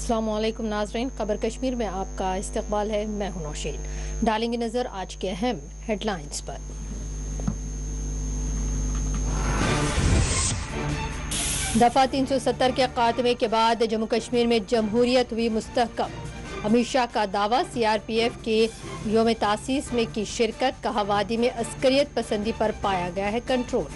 अस्सलामुअलैकुम नाज़रीन, खबर कश्मीर में आपका इस्तकबाल है। मैं हूं नौशीन। डालेंगे नजर आज के अहम हेडलाइंस पर। दफा 370 के खात्मे के बाद जम्मू कश्मीर में जमहूरियत हुई मुस्तहकम। अमित शाह का दावा, सीआरपीएफ के योम तासीस में की शिरकत। कहा, वादी में अस्करियत पसंदी पर पाया गया है कंट्रोल।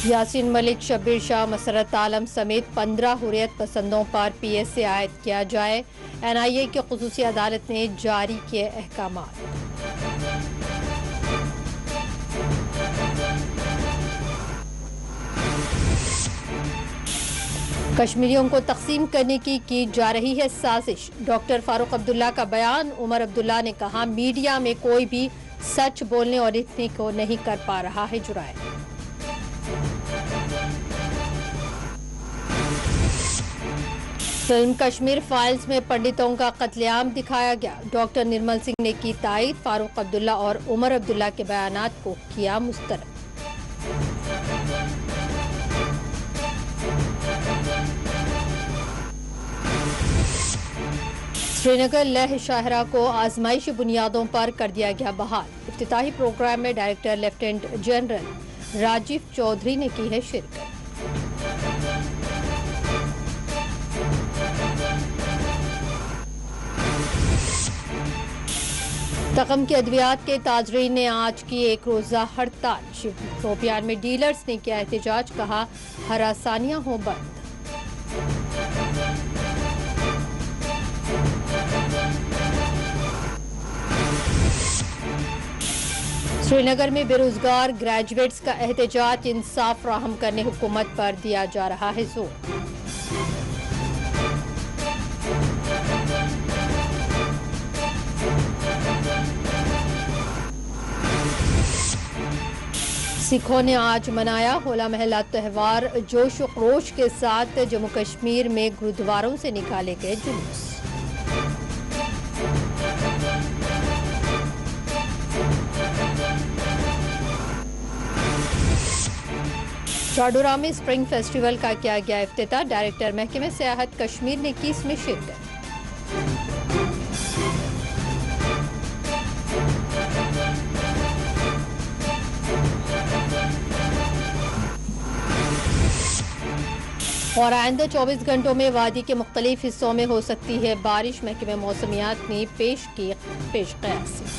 यासीन मलिक, शब्बीर शाह, मसरत आलम समेत 15 हुर्रियत पसंदों पर पीएसए आयद किया जाए। एनआईए की खुसूसी अदालत ने जारी किए अहकामात। कश्मीरियों को तकसीम करने की जा रही है साजिश। डॉक्टर फारूक अब्दुल्ला का बयान। उमर अब्दुल्ला ने कहा, मीडिया में कोई भी सच बोलने और लिखने को नहीं कर पा रहा है जुराए। फिल्म कश्मीर फाइल्स में पंडितों का कत्लेआम दिखाया गया। डॉक्टर निर्मल सिंह ने की तायद। फारूक अब्दुल्ला और उमर अब्दुल्ला के बयानात को किया मुस्तरद। श्रीनगर लेह शाहरा को आजमाइशी बुनियादों पर कर दिया गया बहाल। इफ्तिताही प्रोग्राम में director lieutenant general Rajiv Chaudhary ने की है शिरकत। तकम के अद्वियात के ताजरीन ने आज की एक रोजा हड़ताल। शोपियान में डीलर्स ने किया एहतजाज। कहा, हरासानियां हो बंद। श्रीनगर में बेरोजगार ग्रेजुएट्स का एहतजाज। इंसाफ फराहम करने हुकूमत पर दिया जा रहा है जोर। सिखों ने आज मनाया होला महला त्यौहार। जोश व खरोश के साथ जम्मू कश्मीर में गुरुद्वारों से निकाले गए जुलूस। चाडोरा में स्प्रिंग फेस्टिवल का किया गया इफ्तिताह। डायरेक्टर महकमे सियाहत कश्मीर ने की इसमें शिरकत। और आइंदा 24 घंटों में वादी के मुख्तलिफ हिस्सों में हो सकती है बारिश। महकमे मौसमियात ने पेश की पेशकयासी।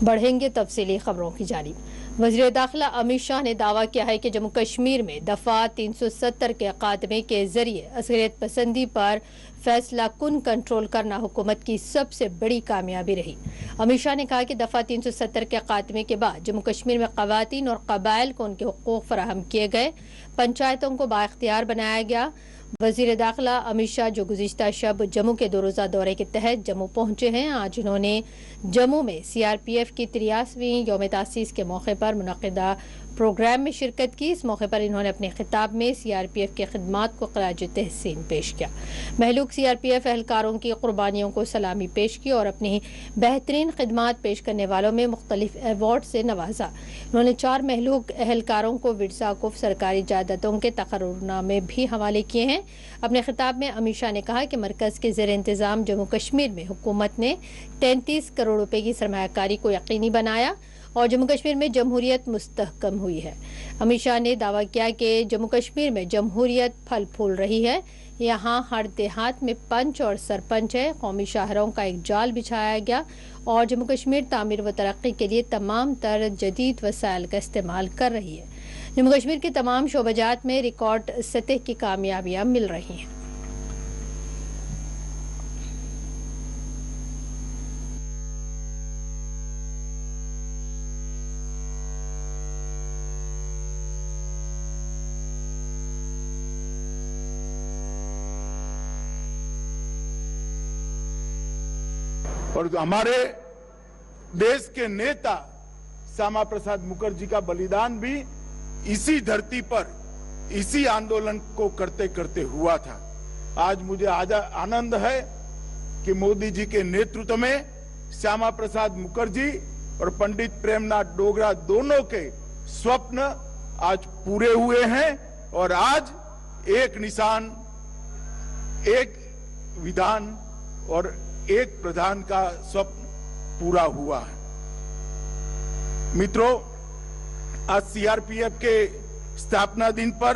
बढ़ेंगे तफसीली खबरों की जानिब। वज़ीर दाखिला अमित शाह ने दावा किया है कि जम्मू कश्मीर में दफा 370 के खात्मे के जरिए अस्करियत पसंदी पर फैसला कुन कंट्रोल करना हुकूमत की सबसे बड़ी कामयाबी रही। अमित शाह ने कहा कि दफा 370 के खात्मे के बाद जम्मू कश्मीर में ख़वातीन और कबाइल को उनके हुकूक फराहम किए गए। पंचायतों को बाइख्तियार बनाया गया। वज़ीर दाखिला अमित शाह, जो गुज़िश्ता शब जम्मू के 2 रोज़ा दौरे के तहत जम्मू पहुंचे हैं, आज इन्होंने जम्मू में सीआरपीएफ की 83वीं यौम तासीस के मौके पर मुनक़िदा प्रोग्राम में शिरकत की। इस मौके पर इन्होंने अपने खिताब में सीआरपीएफ के खिदमात को ख़राज तहसीन पेश किया। महलूक सीआरपीएफ एहलकारों की कुर्बानियों को सलामी पेश की और अपनी बेहतरीन खिदमात पेश करने वालों में मुख्तलिफ अवार्ड से नवाजा। उन्होंने 4 महलूक एहलकारों को विरसाकुफ सरकारी जायदादों के तकर्रुरनामे भी हवाले किए हैं। अपने खिताब में अमित शाह ने कहा कि मरकज़ के ज़ेर इंतज़ाम जम्मू कश्मीर में हुकूमत ने 33 करोड़ रुपए की सरमायाकारी को यकीनी बनाया और जम्मू कश्मीर में जमहूरियत मुस्तहकम हुई है। अमित शाह ने दावा किया कि जम्मू कश्मीर में जमहूरियत फल फूल रही है। यहाँ हर देहात में पंच और सरपंच है। कौमी शाहरों का एक जाल बिछाया गया और जम्मू कश्मीर तामीर व तरक्की के लिए तमाम तर जदीद वसाइल का इस्तेमाल कर रही है। जम्मू कश्मीर के तमाम शोबाजात में रिकॉर्ड सतह की कामयाबियाँ मिल रही हैं। और हमारे देश के नेता श्यामा प्रसाद मुखर्जी का बलिदान भी इसी धरती पर इसी आंदोलन को करते करते हुआ था। आज मुझे आनंद है कि मोदी जी के नेतृत्व में श्यामा प्रसाद मुखर्जी और पंडित प्रेमनाथ डोगरा दोनों के स्वप्न आज पूरे हुए हैं और आज एक निशान, एक विधान और एक प्रधान का स्वप्न पूरा हुआ है। मित्रों, आज सीआरपीएफ के स्थापना दिन पर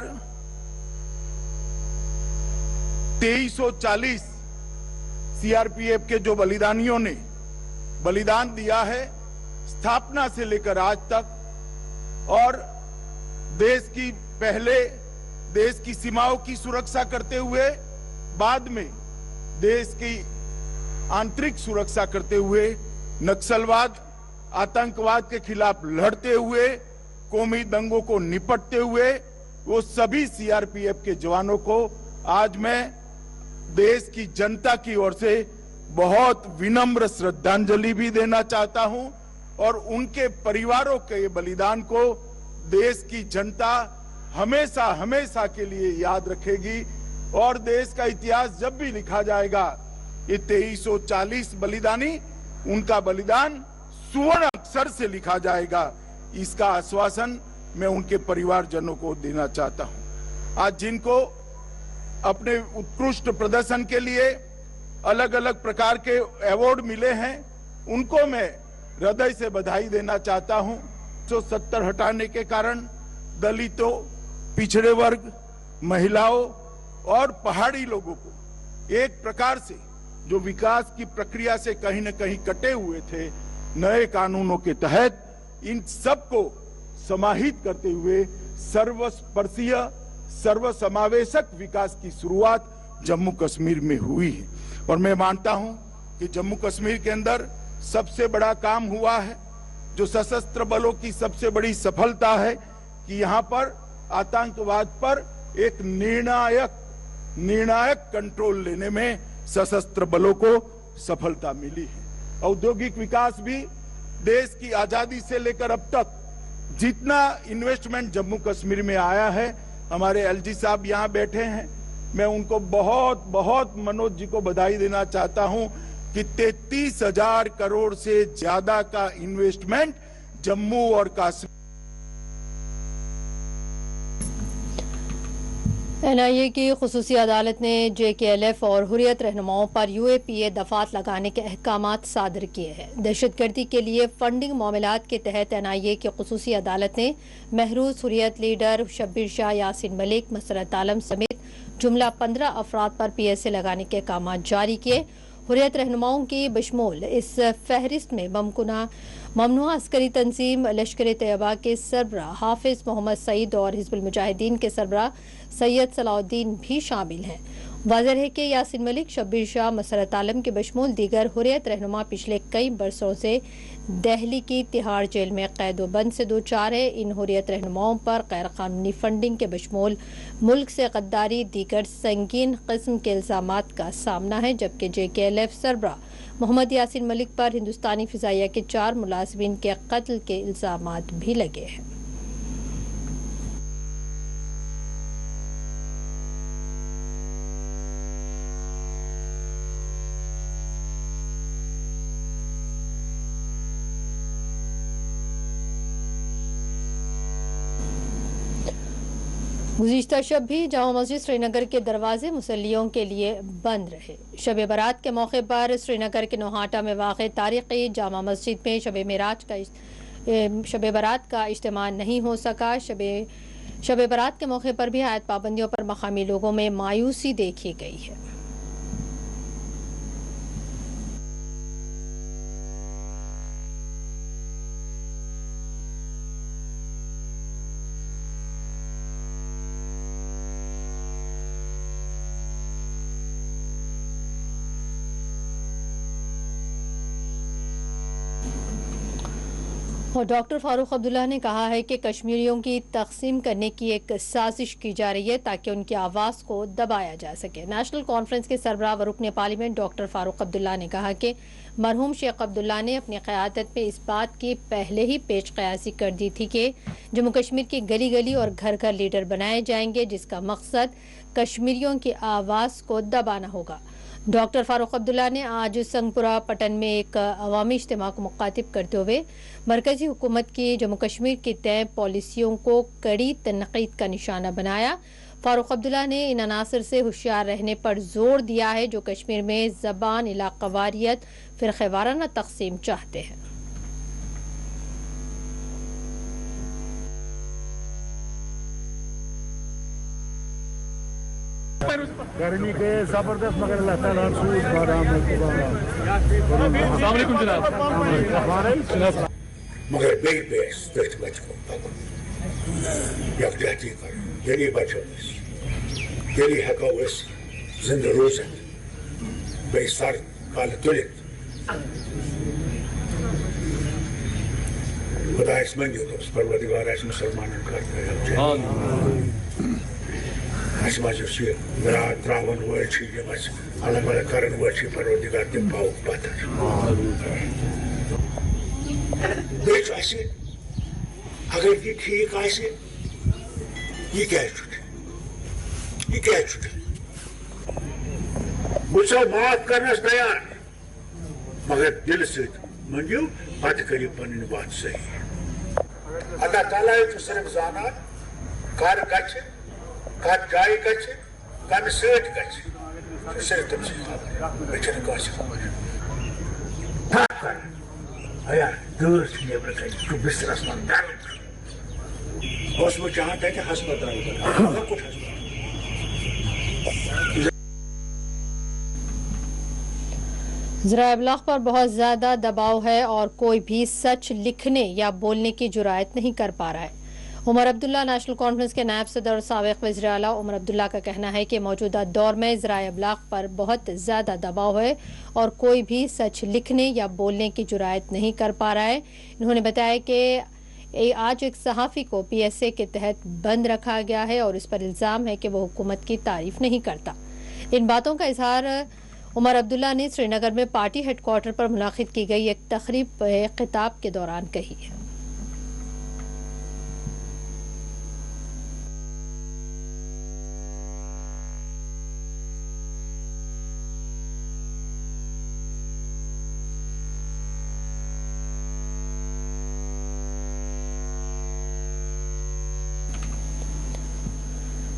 2340 सीआरपीएफ के जो बलिदानियों ने बलिदान दिया है स्थापना से लेकर आज तक, और देश की पहले देश की सीमाओं की सुरक्षा करते हुए, बाद में देश की आंतरिक सुरक्षा करते हुए, नक्सलवाद आतंकवाद के खिलाफ लड़ते हुए, कौमी दंगों को निपटते हुए, वो सभी सीआरपीएफ के जवानों को आज मैं देश की जनता की ओर से बहुत विनम्र श्रद्धांजलि भी देना चाहता हूं और उनके परिवारों के बलिदान को देश की जनता हमेशा हमेशा के लिए याद रखेगी और देश का इतिहास जब भी लिखा जाएगा ये 2340 बलिदानी, उनका बलिदान सुवर्ण अक्षर से लिखा जाएगा। इसका आश्वासन मैं उनके परिवारजनों को देना चाहता हूं। आज जिनको अपने उत्कृष्ट प्रदर्शन के लिए अलग अलग प्रकार के अवार्ड मिले हैं, उनको मैं हृदय से बधाई देना चाहता हूं। 170 हटाने के कारण दलितों, पिछड़े वर्ग, महिलाओं और पहाड़ी लोगों को एक प्रकार से जो विकास की प्रक्रिया से कहीं न कहीं कटे हुए थे, नए कानूनों के तहत इन सबको समाहित करते हुए सर्वस्पर्शीय सर्वसमावेशक विकास की शुरुआत जम्मू कश्मीर में हुई है। और मैं मानता हूं कि जम्मू कश्मीर के अंदर सबसे बड़ा काम हुआ है, जो सशस्त्र बलों की सबसे बड़ी सफलता है कि यहां पर आतंकवाद पर एक निर्णायक कंट्रोल लेने में सशस्त्र बलों को सफलता मिली है। औद्योगिक विकास भी देश की आजादी से लेकर अब तक जितना इन्वेस्टमेंट जम्मू कश्मीर में आया है, हमारे एलजी साहब यहां बैठे हैं, मैं उनको बहुत बहुत मनोज जी को बधाई देना चाहता हूं कि 33,000 करोड़ से ज्यादा का इन्वेस्टमेंट जम्मू और कश्मीर। एनआईए की खुसूसी अदालत ने जेकेएलएफ और हुर्रियत रहनुमाओं पर यूएपीए दफात लगाने के अहकामात सादर किए हैं। दहशतगर्दी के लिए फंडिंग मामलात के तहत एनआईए की खुसूसी अदालत ने महरूज हुर्रियत लीडर शब्बीर शाह, यासिन मलिक, मसरत आलम समेत जुमला 15 अफराद पर पीएसए लगाने के अहकामात जारी किए। हुर्रियत रहनुमाओं की बशमूल इस फहरिस्त में ममनुआ अस्करी तंजीम लश्कर तैयबा के सरबराह हाफिज मोहम्मद सईद और हिजबुल मुजाहिदीन के सरबराह सैयद सलाउद्दीन भी शामिल हैं। वाज़ेह है कि यासिन मलिक, शब्बीर शाह, मसरत आलम के बशमूल दीगर हुर्रियत रहनुमा पिछले कई बरसों से दिल्ली की तिहाड़ जेल में कैदोबंद से दो चार है। इन हुर्रियत रहनुमाओं पर गैर कानूनी फंडिंग के बशमूल मुल्क से गद्दारी दीगर संगीन किस्म के इल्जामात का सामना है, जबकि जेकेएलएफ सरबराह मोहम्मद यासिन मलिक पर हिंदुस्तानी फिजाइया के 4 मुलाजिमीन के कत्ल के इल्जामात भी लगे हैं। गुज़िश्ता शब भी जामा मस्जिद श्रीनगर के दरवाजे मुसल्लियों के लिए बंद रहे। शब बारात के मौके पर श्रीनगर के नोहाटा में वाक़ तारीख़ी जामा मस्जिद में शब बारात का इज्तिमा नहीं हो सका। शब बारात के मौके पर भी आयत पाबंदियों पर मकामी लोगों में मायूसी देखी गई है। और डॉक्टर फारूक अब्दुल्ला ने कहा है कि कश्मीरियों की तकसीम करने की एक साजिश की जा रही है ताकि उनकी आवाज़ को दबाया जा सके। नेशनल कॉन्फ्रेंस के सरबराह व रुकन पार्लियामेंट डॉक्टर फारूक अब्दुल्ला ने कहा कि मरहूम शेख अब्दुल्ला ने अपनी क़यादत में इस बात की पहले ही पेश क़यासी कर दी थी कि जम्मू कश्मीर की गली गली और घर घर लीडर बनाए जाएंगे, जिसका मकसद कश्मीरियों की आवाज़ को दबाना होगा। डॉक्टर फारूक अब्दुल्ला ने आज संगपुरा पटन में एक अवामी इज्तिमा को मुखातिब करते हुए मरकजी हुकूमत की जम्मू कश्मीर की तय पॉलिसियों को कड़ी तनकीद का निशाना बनाया। फारूक अब्दुल्ला ने इन अनासर से होशियार रहने पर जोर दिया है जो कश्मीर में ज़बान, इलाक़ावारियत, फ़िरक़ेवाराना तक़सीम चाहते हैं। गर्मी के जबरदस्त मगर अल्लाह ताला मगर बेई बेस दस्त बच को यकजहती कर यरी बचोस यरी हकोस जिंदा रोज़त बेई सर काल तुलित खुदा इस मंजूर उस परवरदिगार इस मुसलमानों का Asmazı Dragon World yemez. Alamara Karan World Parodigar de Pau Patar. Beş ayse, agar ये ठीक ayse, ये क्या चुके? ये क्या चुके? मुझसे माफ करना तैयार, मगर दिल से मंजू बात करी पन्नी बात सही है। अल्लाह ताला ये तो सिर्फ जाना कार गच्छ Kad jai gache, kad search gache. Search them se. Becher gache. Pakar. Aya, dur ne bırakay. Tu bisras mandar. Osmo चाहता है कि अस्पताल बना कुछ ज़राए इब्लाग़ पर बहुत ज़्यादा दबाव है और कोई भी सच लिखने या बोलने की जुरायत नहीं कर पा रहा है। उमर अब्दुल्ला नेशनल कॉन्फ्रेंस के नायब सदर और साबिक़ वज़ीर आला उमर अब्दुल्ला का कहना है कि मौजूदा दौर में ज़राए इब्लाग़ पर बहुत ज़्यादा दबाव है और कोई भी सच लिखने या बोलने की जुरायत नहीं कर पा रहा है। इन्होंने बताया कि आज एक सहाफ़ी को PSA के तहत बंद रखा गया है और इस पर इल्ज़ाम है कि वह हुकूमत की तारीफ नहीं करता। इन बातों का इजहार उमर अब्दुल्ला ने श्रीनगर में पार्टी हेडक्वार्टर पर मुनाक़िद की गई एक तक़रीब खिताब के दौरान कही है।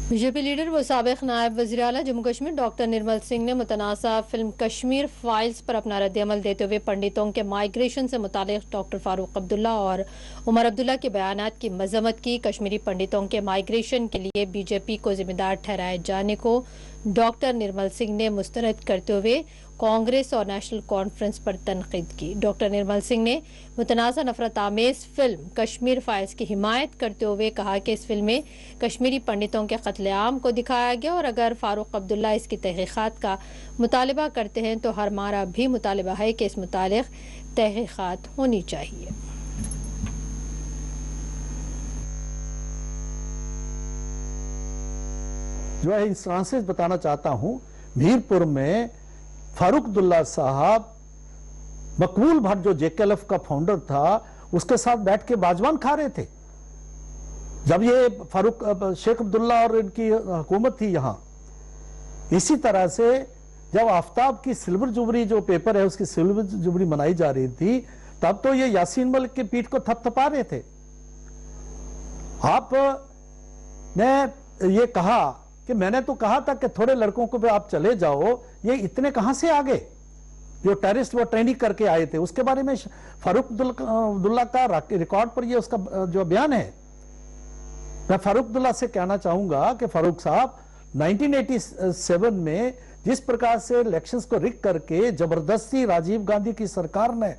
बीजेपी लीडर व साबिक़ नायब वज़ीर आला जम्मू कश्मीर डॉक्टर निर्मल सिंह ने मुतनाज़ा फिल्म कश्मीर फाइल्स पर अपना रद्द-ए-अमल देते हुए पंडितों के माइग्रेशन से मुतालिक डॉक्टर फारूक अब्दुल्ला और उमर अब्दुल्ला के बयानात की मज़म्मत की। कश्मीरी पंडितों के माइग्रेशन के लिए बीजेपी को जिम्मेदार ठहराए जाने को डॉक्टर निर्मल सिंह ने मुस्तरद करते हुए कांग्रेस और नेशनल कॉन्फ्रेंस पर तनकीद की। डॉक्टर निर्मल सिंह ने मुतनाज़ा नफरत आमेज फिल्म कश्मीर फाइल्स की हिमायत करते हुए कहा कि इस फिल्म में कश्मीरी पंडितों के कत्लेआम को दिखाया गया और अगर फारूक अब्दुल्ला इसकी तहकीकात का मुतालबा करते हैं तो हमारा भी मुतालबा है कि इस मुतालिक तहकीकात होनी चाहिए। जो है इंस्टांसेस बताना चाहता हूं। मीरपुर में फारूक अब्दुल्ला साहब मकबूल भट्ट जो JKLF का फाउंडर था उसके साथ बैठ के बाजवान खा रहे थे जब ये शेख अब्दुल्ला और इनकी हुकूमत थी यहां। इसी तरह से जब आफ्ताब की सिल्वर जुबली जो पेपर है उसकी सिल्वर जुबली मनाई जा रही थी तब तो ये यासीन मलिक के पीठ को थपथपा रहे थे। आपने ये कहा कि मैंने तो कहा था कि थोड़े लड़कों को भी आप चले जाओ, ये इतने कहां से आ गए जो टेररिस्ट वो ट्रेनिंग करके आए थे। उसके बारे में फारूक अब्दुल्ला का रिकॉर्ड पर ये उसका जो बयान है। मैं फारूक अब्दुल्ला से कहना चाहूंगा कि फारूक साहब 1987 में जिस प्रकार से इलेक्शंस को रिग करके जबरदस्ती राजीव गांधी की सरकार ने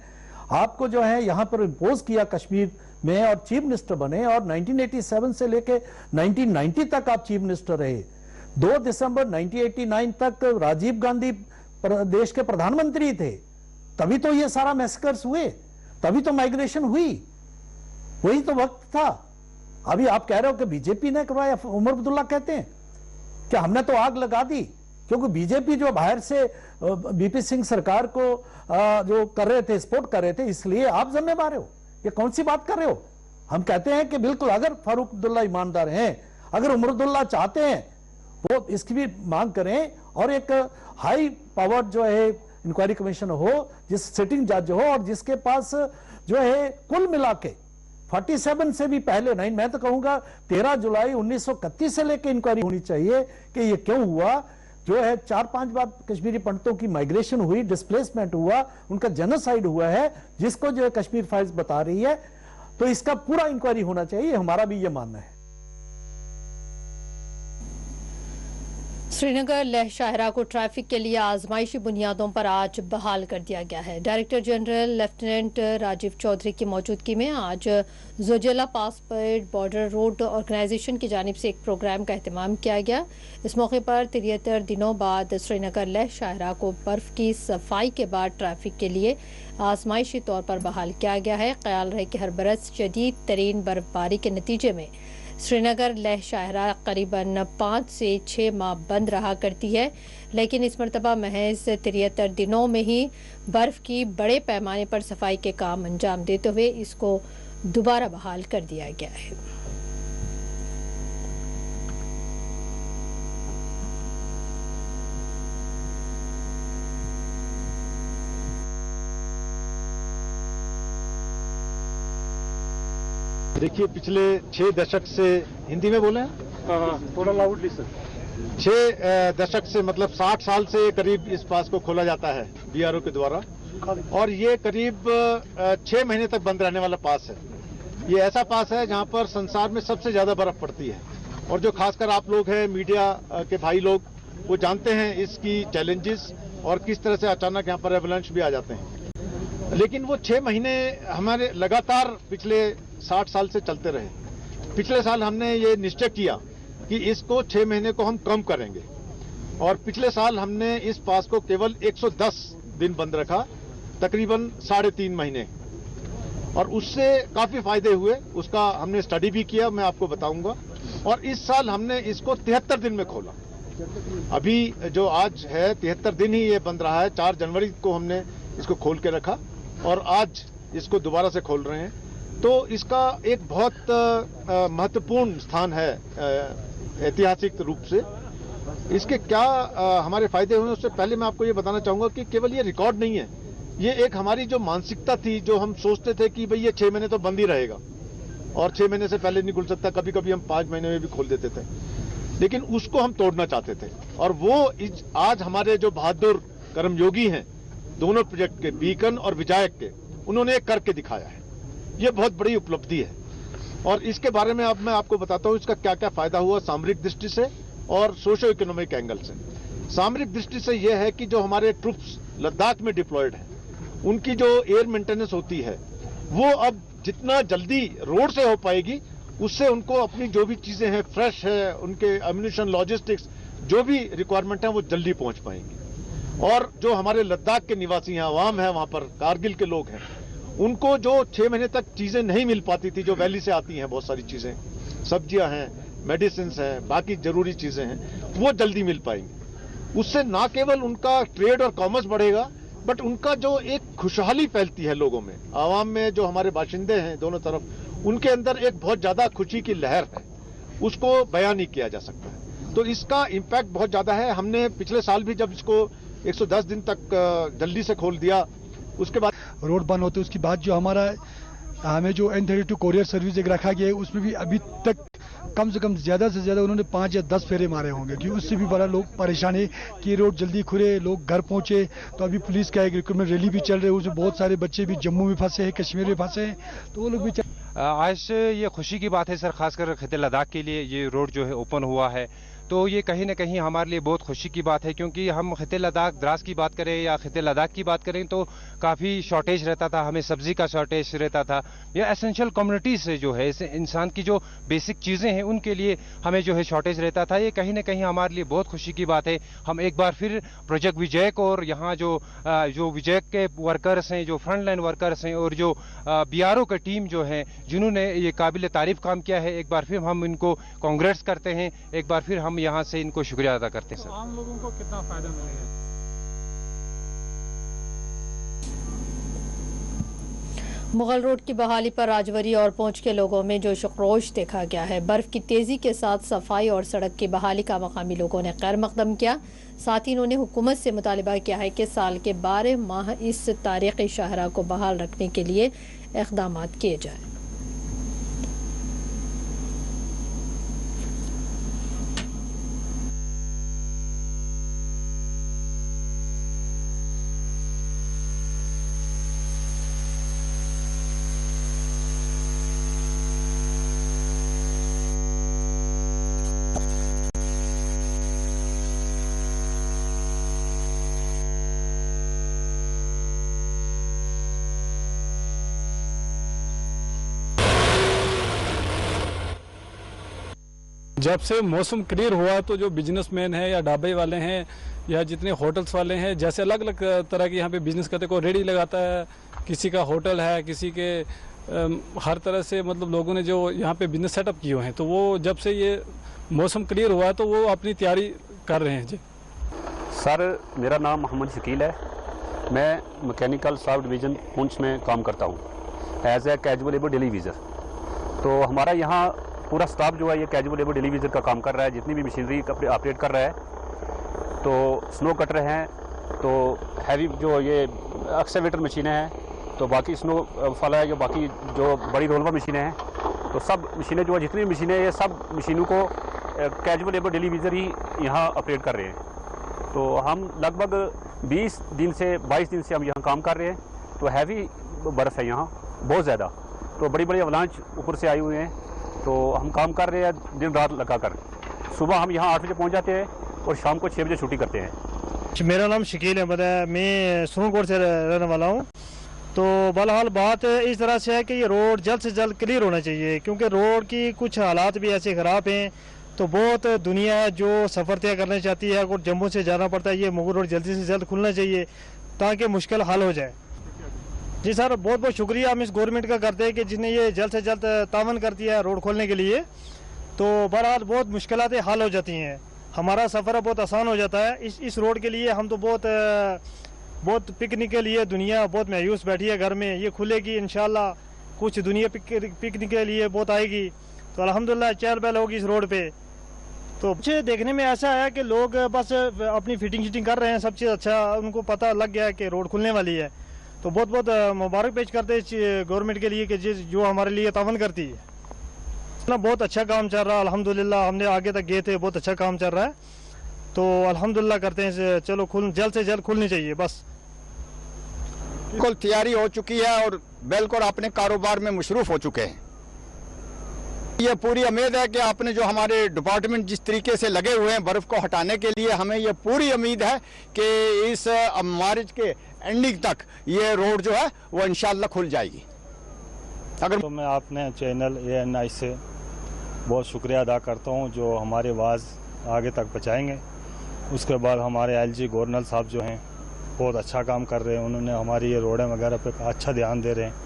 आपको जो है यहां पर इम्पोज किया कश्मीर में और चीफ मिनिस्टर बने और 1987 से लेके 1990 तक आप चीफ मिनिस्टर रहे। 2 दिसंबर 1989 तक राजीव गांधी देश के प्रधानमंत्री थे। तभी तो ये सारा मैसेकर्स हुए, तभी तो माइग्रेशन हुई, वही तो वक्त था। अभी आप कह रहे हो कि बीजेपी ने करवाया। उमर अब्दुल्ला कहते हैं कि हमने तो आग लगा दी क्योंकि बीजेपी जो बाहर से BP सिंह सरकार को जो कर रहे थे, सपोर्ट कर रहे थे, इसलिए आप जिम्मेदार हो। ये कौन सी बात कर रहे हो? हम कहते हैं कि बिल्कुल अगर फारूक अब्दुल्ला ईमानदार हैं, अगर उमर अब्दुल्ला चाहते हैं वो इसकी भी मांग करें और एक हाई पावर जो है इंक्वायरी कमीशन हो, जिस सिटिंग जज हो और जिसके पास जो है कुल मिला के 47 से भी पहले नहीं, मैं तो कहूंगा 13 जुलाई 1931 से लेकर इंक्वायरी होनी चाहिए कि ये क्यों हुआ। जो है 4-5 बार कश्मीरी पंडितों की माइग्रेशन हुई, डिस्प्लेसमेंट हुआ, उनका जेनोसाइड हुआ है, जिसको जो है कश्मीर फाइल्स बता रही है। तो इसका पूरा इंक्वायरी होना चाहिए, हमारा भी ये मानना है। श्रीनगर लेह शाहरा को ट्रैफिक के लिए आजमाइशी बुनियादों पर आज बहाल कर दिया गया है। Director general lieutenant Rajiv Chaudhary की मौजूदगी में आज जोजिला पास पर बॉर्डर रोड ऑर्गेनाइजेशन की जानिब से एक प्रोग्राम का एहतमाम किया गया। इस मौके पर 73 दिनों बाद श्रीनगर लेह शाहरा को बर्फ की सफाई के बाद ट्रैफिक के लिए आजमाइशी तौर पर बहाल किया गया है। ख्याल रहे कि हर बरस शदीद तरीन बर्फबारी के नतीजे में श्रीनगर लेह शाहरा करीबन 5 से 6 माह बंद रहा करती है, लेकिन इस मरतबा महज 73 दिनों में ही बर्फ की बड़े पैमाने पर सफाई के काम अंजाम देते हुए इसको दोबारा बहाल कर दिया गया है। देखिए, पिछले 6 दशक से, हिंदी में बोले थोड़ा लाउडली सर। 6 दशक से मतलब 60 साल से करीब इस पास को खोला जाता है बीआरओ के द्वारा, और ये करीब 6 महीने तक बंद रहने वाला पास है। ये ऐसा पास है जहां पर संसार में सबसे ज्यादा बर्फ पड़ती है, और जो खासकर आप लोग हैं मीडिया के भाई लोग, वो जानते हैं इसकी चैलेंजेस और किस तरह से अचानक यहाँ पर एवलांच भी आ जाते हैं। लेकिन वो 6 महीने हमारे लगातार पिछले 60 साल से चलते रहे। पिछले साल हमने ये निश्चय किया कि इसको 6 महीने को हम कम करेंगे, और पिछले साल हमने इस पास को केवल 110 दिन बंद रखा, तकरीबन 3.5 महीने, और उससे काफी फायदे हुए। उसका हमने स्टडी भी किया, मैं आपको बताऊंगा। और इस साल हमने इसको 73 दिन में खोला। अभी जो आज है 73 दिन ही ये बंद रहा है। 4 जनवरी को हमने इसको खोल के रखा और आज इसको दोबारा से खोल रहे हैं। तो इसका एक बहुत महत्वपूर्ण स्थान है ऐतिहासिक रूप से। इसके क्या हमारे फायदे हुए, उससे पहले मैं आपको ये बताना चाहूंगा कि केवल ये रिकॉर्ड नहीं है, ये एक हमारी जो मानसिकता थी, जो हम सोचते थे कि भाई ये 6 महीने तो बंद ही रहेगा और 6 महीने से पहले नहीं खुल सकता, कभी कभी हम 5 महीने में भी खोल देते थे, लेकिन उसको हम तोड़ना चाहते थे। और वो आज हमारे जो बहादुर कर्मयोगी हैं दोनों प्रोजेक्ट के, बीकन और विजायक के, उन्होंने करके दिखाया है। ये बहुत बड़ी उपलब्धि है, और इसके बारे में अब मैं आपको बताता हूं इसका क्या क्या फायदा हुआ सामरिक दृष्टि से और सोशो इकोनॉमिक एंगल से। सामरिक दृष्टि से यह है कि जो हमारे ट्रूप्स लद्दाख में डिप्लॉयड हैं, उनकी जो एयर मेंटेनेंस होती है वो अब जितना जल्दी रोड से हो पाएगी, उससे उनको अपनी जो भी चीजें हैं, फ्रेश है, उनके एम्यूनिशन, लॉजिस्टिक्स, जो भी रिक्वायरमेंट है वो जल्दी पहुंच पाएंगी। और जो हमारे लद्दाख के निवासी हैं, आवाम है वहां पर, कारगिल के लोग हैं, उनको जो 6 महीने तक चीजें नहीं मिल पाती थी, जो वैली से आती हैं, बहुत सारी चीजें, सब्जियां हैं, मेडिसिन हैं, बाकी जरूरी चीजें हैं, वो जल्दी मिल पाएंगी। उससे ना केवल उनका ट्रेड और कॉमर्स बढ़ेगा, बट उनका जो एक खुशहाली फैलती है लोगों में, आवाम में, जो हमारे बाशिंदे हैं दोनों तरफ, उनके अंदर एक बहुत ज्यादा खुशी की लहर है, उसको बयान नहीं किया जा सकता है। तो इसका इम्पैक्ट बहुत ज्यादा है। हमने पिछले साल भी जब इसको 110 दिन तक जल्दी से खोल दिया, उसके बाद रोड बंद होते उसके बाद जो हमें जो N32 कोरियर सर्विस एक रखा गया है, उसमें भी अभी तक कम से कम ज्यादा से ज्यादा उन्होंने 5 या 10 फेरे मारे होंगे, क्योंकि उससे भी बड़ा लोग परेशान है कि रोड जल्दी खुले, लोग घर पहुंचे। तो अभी पुलिस का एक रिक्रूटमेंट रैली भी चल रही है, उसमें बहुत सारे बच्चे भी जम्मू में फंसे हैं, कश्मीर में फंसे हैं, तो वो लोग भी आज ये खुशी की बात है सर, खासकर खिते लद्दाख के लिए ये रोड जो है ओपन हुआ है, तो ये कहीं ना कहीं हमारे लिए बहुत खुशी की बात है। क्योंकि हम खिते लद्दाख द्रास की बात करें या खिते लद्दाख की बात करें तो काफ़ी शॉर्टेज रहता था, हमें सब्जी का शॉर्टेज रहता था, या एसेंशियल कम्युनिटीज से जो है इंसान की जो बेसिक चीज़ें हैं उनके लिए हमें जो है शॉर्टेज रहता था। ये कहीं ना कहीं हमारे लिए बहुत खुशी की बात है। हम एक बार फिर प्रोजेक्ट विजयक और यहाँ जो विजयक के वर्कर्स हैं, जो फ्रंट लाइन वर्कर्स हैं, और जो BRO का टीम जो है, जिन्होंने ये काबिल तारीफ काम किया है, एक बार फिर हम इनको कांग्रेस करते हैं, एक बार फिर हम यहाँ से इनको शुक्रिया अदा करते हैं। सर, आम लोगों को कितना फायदा मिलेगा? मुगल रोड की बहाली पर राजवरी और पहुंच के लोगों में जोश व खरोश देखा गया है। बर्फ की तेजी के साथ सफाई और सड़क की बहाली का मकामी लोगों ने खैर मकदम किया। साथ ही इन्होंने हुकूमत से मुतालिबा किया है कि साल के 12 माह इस तारीखी शाहरा को बहाल रखने के लिए इक़दाम किए जाए। जब से मौसम क्लियर हुआ तो जो बिजनेसमैन है या ढाबे वाले हैं या जितने होटल्स वाले हैं, जैसे अलग अलग तरह के यहाँ पे बिजनेस करते, कोई रेडी लगाता है, किसी का होटल है, किसी के हर तरह से मतलब लोगों ने जो यहाँ पे बिजनेस सेटअप किए हैं, तो वो जब से ये मौसम क्लियर हुआ तो वो अपनी तैयारी कर रहे हैं। जी सर, मेरा नाम मोहम्मद शकील है। मैं मैकेनिकल सब डिवीज़न पुंछ में काम करता हूँ as a casual labour daily wager. तो हमारा यहाँ पूरा स्टाफ जो है ये कैजुअल लेबर डेली वीज़र का काम कर रहा है। जितनी भी मशीनरी ऑपरेट कर रहा है, तो स्नो कटर हैं, तो हैवी जो ये एक्सकेवेटर मशीनें हैं, तो बाकी स्नो फला है, जो बाकी जो बड़ी रोलवा मशीनें हैं, तो सब मशीनें जो जितनी भी मशीनें, ये सब मशीनों को कैजुअल लेबर डेली वीज़र ही यहाँ ऑपरेट कर रहे हैं। तो हम लगभग 20 दिन से 22 दिन से हम यहाँ काम कर रहे हैं। तो हैवी बर्फ़ है यहाँ बहुत ज़्यादा, तो बड़ी बड़ी अवलांच ऊपर से आई हुए हैं। तो हम काम कर रहे हैं दिन रात लगा कर। सुबह हम यहाँ 8 बजे पहुँच जाते हैं और शाम को 6 बजे छुट्टी करते हैं। मेरा नाम शकील अहमद है, मैं सुरनकोट से रहने वाला हूँ। तो बहरहाल बात इस तरह से है कि ये रोड जल्द से जल्द क्लियर होना चाहिए, क्योंकि रोड की कुछ हालात भी ऐसे ख़राब हैं। तो बहुत दुनिया जो सफ़र तय करना चाहती है, अगर जम्मू से जाना पड़ता है, ये मुगल रोड जल्दी से जल्द खुलना चाहिए ताकि मुश्किल हल हो जाए। जी सर, बहुत बहुत शुक्रिया हम इस गवर्नमेंट का करते हैं कि जिन्हें ये जल्द से जल्द तावन कर दिया है रोड खोलने के लिए। तो बहरहाल बहुत मुश्किलातें हल हो जाती हैं, हमारा सफ़र बहुत आसान हो जाता है इस रोड के लिए। हम तो बहुत पिकनिक के लिए दुनिया बहुत मायूस बैठी है घर में। ये खुलेगी इंशाल्लाह, कुछ दुनिया पिकनिक के लिए बहुत आएगी, तो अल्हम्दुलिल्लाह चहल पहल होगी इस रोड पे। तो मुझे देखने में ऐसा है कि लोग बस अपनी फिटिंग कर रहे हैं, सब चीज़ अच्छा, उनको पता लग गया है कि रोड खुलने वाली है। तो बहुत बहुत मुबारक पेश करते हैं गवर्नमेंट के लिए कि जो हमारे लिए तावन करती है। ना बहुत अच्छा काम चल रहा है अल्हम्दुलिल्लाह, हमने आगे तक गए थे, बहुत अच्छा काम चल रहा है। तो अल्हम्दुलिल्लाह करते हैं, चलो जल्द से जल्द खुलनी चाहिए बस। बिल्कुल तैयारी हो चुकी है और बिल्कुल अपने कारोबार में मशरूफ हो चुके हैं। ये पूरी उम्मीद है कि आपने जो हमारे डिपार्टमेंट जिस तरीके से लगे हुए हैं बर्फ़ को हटाने के लिए, हमें ये पूरी उम्मीद है कि इस मार्च के एंडिंग तक ये रोड जो है वो इंशाल्लाह खुल जाएगी। अगर तो मैं अपने चैनल ANI से बहुत शुक्रिया अदा करता हूँ जो हमारी आवाज़ आगे तक पहुँचाएंगे। उसके बाद हमारे LG गवर्नर साहब जो हैं बहुत अच्छा काम कर रहे हैं, उन्होंने हमारी ये रोडें वगैरह पे अच्छा ध्यान दे रहे हैं।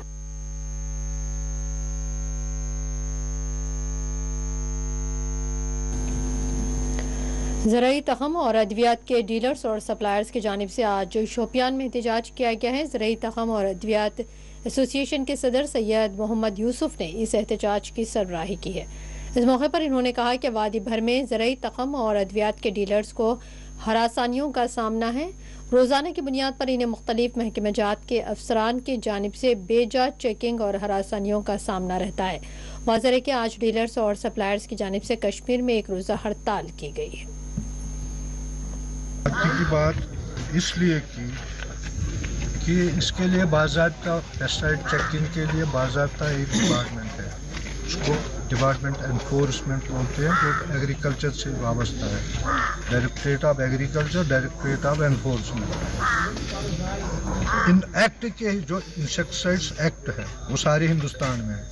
ज़राई तखम और अद्वियात के डीलर्स और सप्लायर्स की जानिब से आज शोपियान में एहतजाज किया गया है। ज़राई तखम और अद्वियात एसोसिएशन के सदर सैयद मोहम्मद यूसुफ ने इस एहतजाज की सरबराही की है। इस मौके पर इन्होंने कहा कि वादी भर में ज़राई तखम और अद्वियात के डीलर्स को हरासानियों का सामना है। रोज़ाना की बुनियाद पर इन्हें मुख्तलिफ महकमे जात के अफसरान की जानिब से बेजा चेकिंग और हरासानियों का सामना रहता है। वाज़ह है कि आज डीलर्स और सप्लायर्स की जानिब से कश्मीर में एक रोज़ा हड़ताल की गई है। की बात इसलिए की कि इसके लिए बाज़ाब्ता पेस्टिसाइड चेकिंग के लिए बाज़ाब्ता एक डिपार्टमेंट है, उसको डिपार्टमेंट एनफोर्समेंट बोलते हैं, जो एग्रीकल्चर से वाबस्ता है। Directorate of agriculture, directorate of enforcement. In act के जो इंसेक्टिसाइड्स एक्ट है वो सारे हिंदुस्तान में है,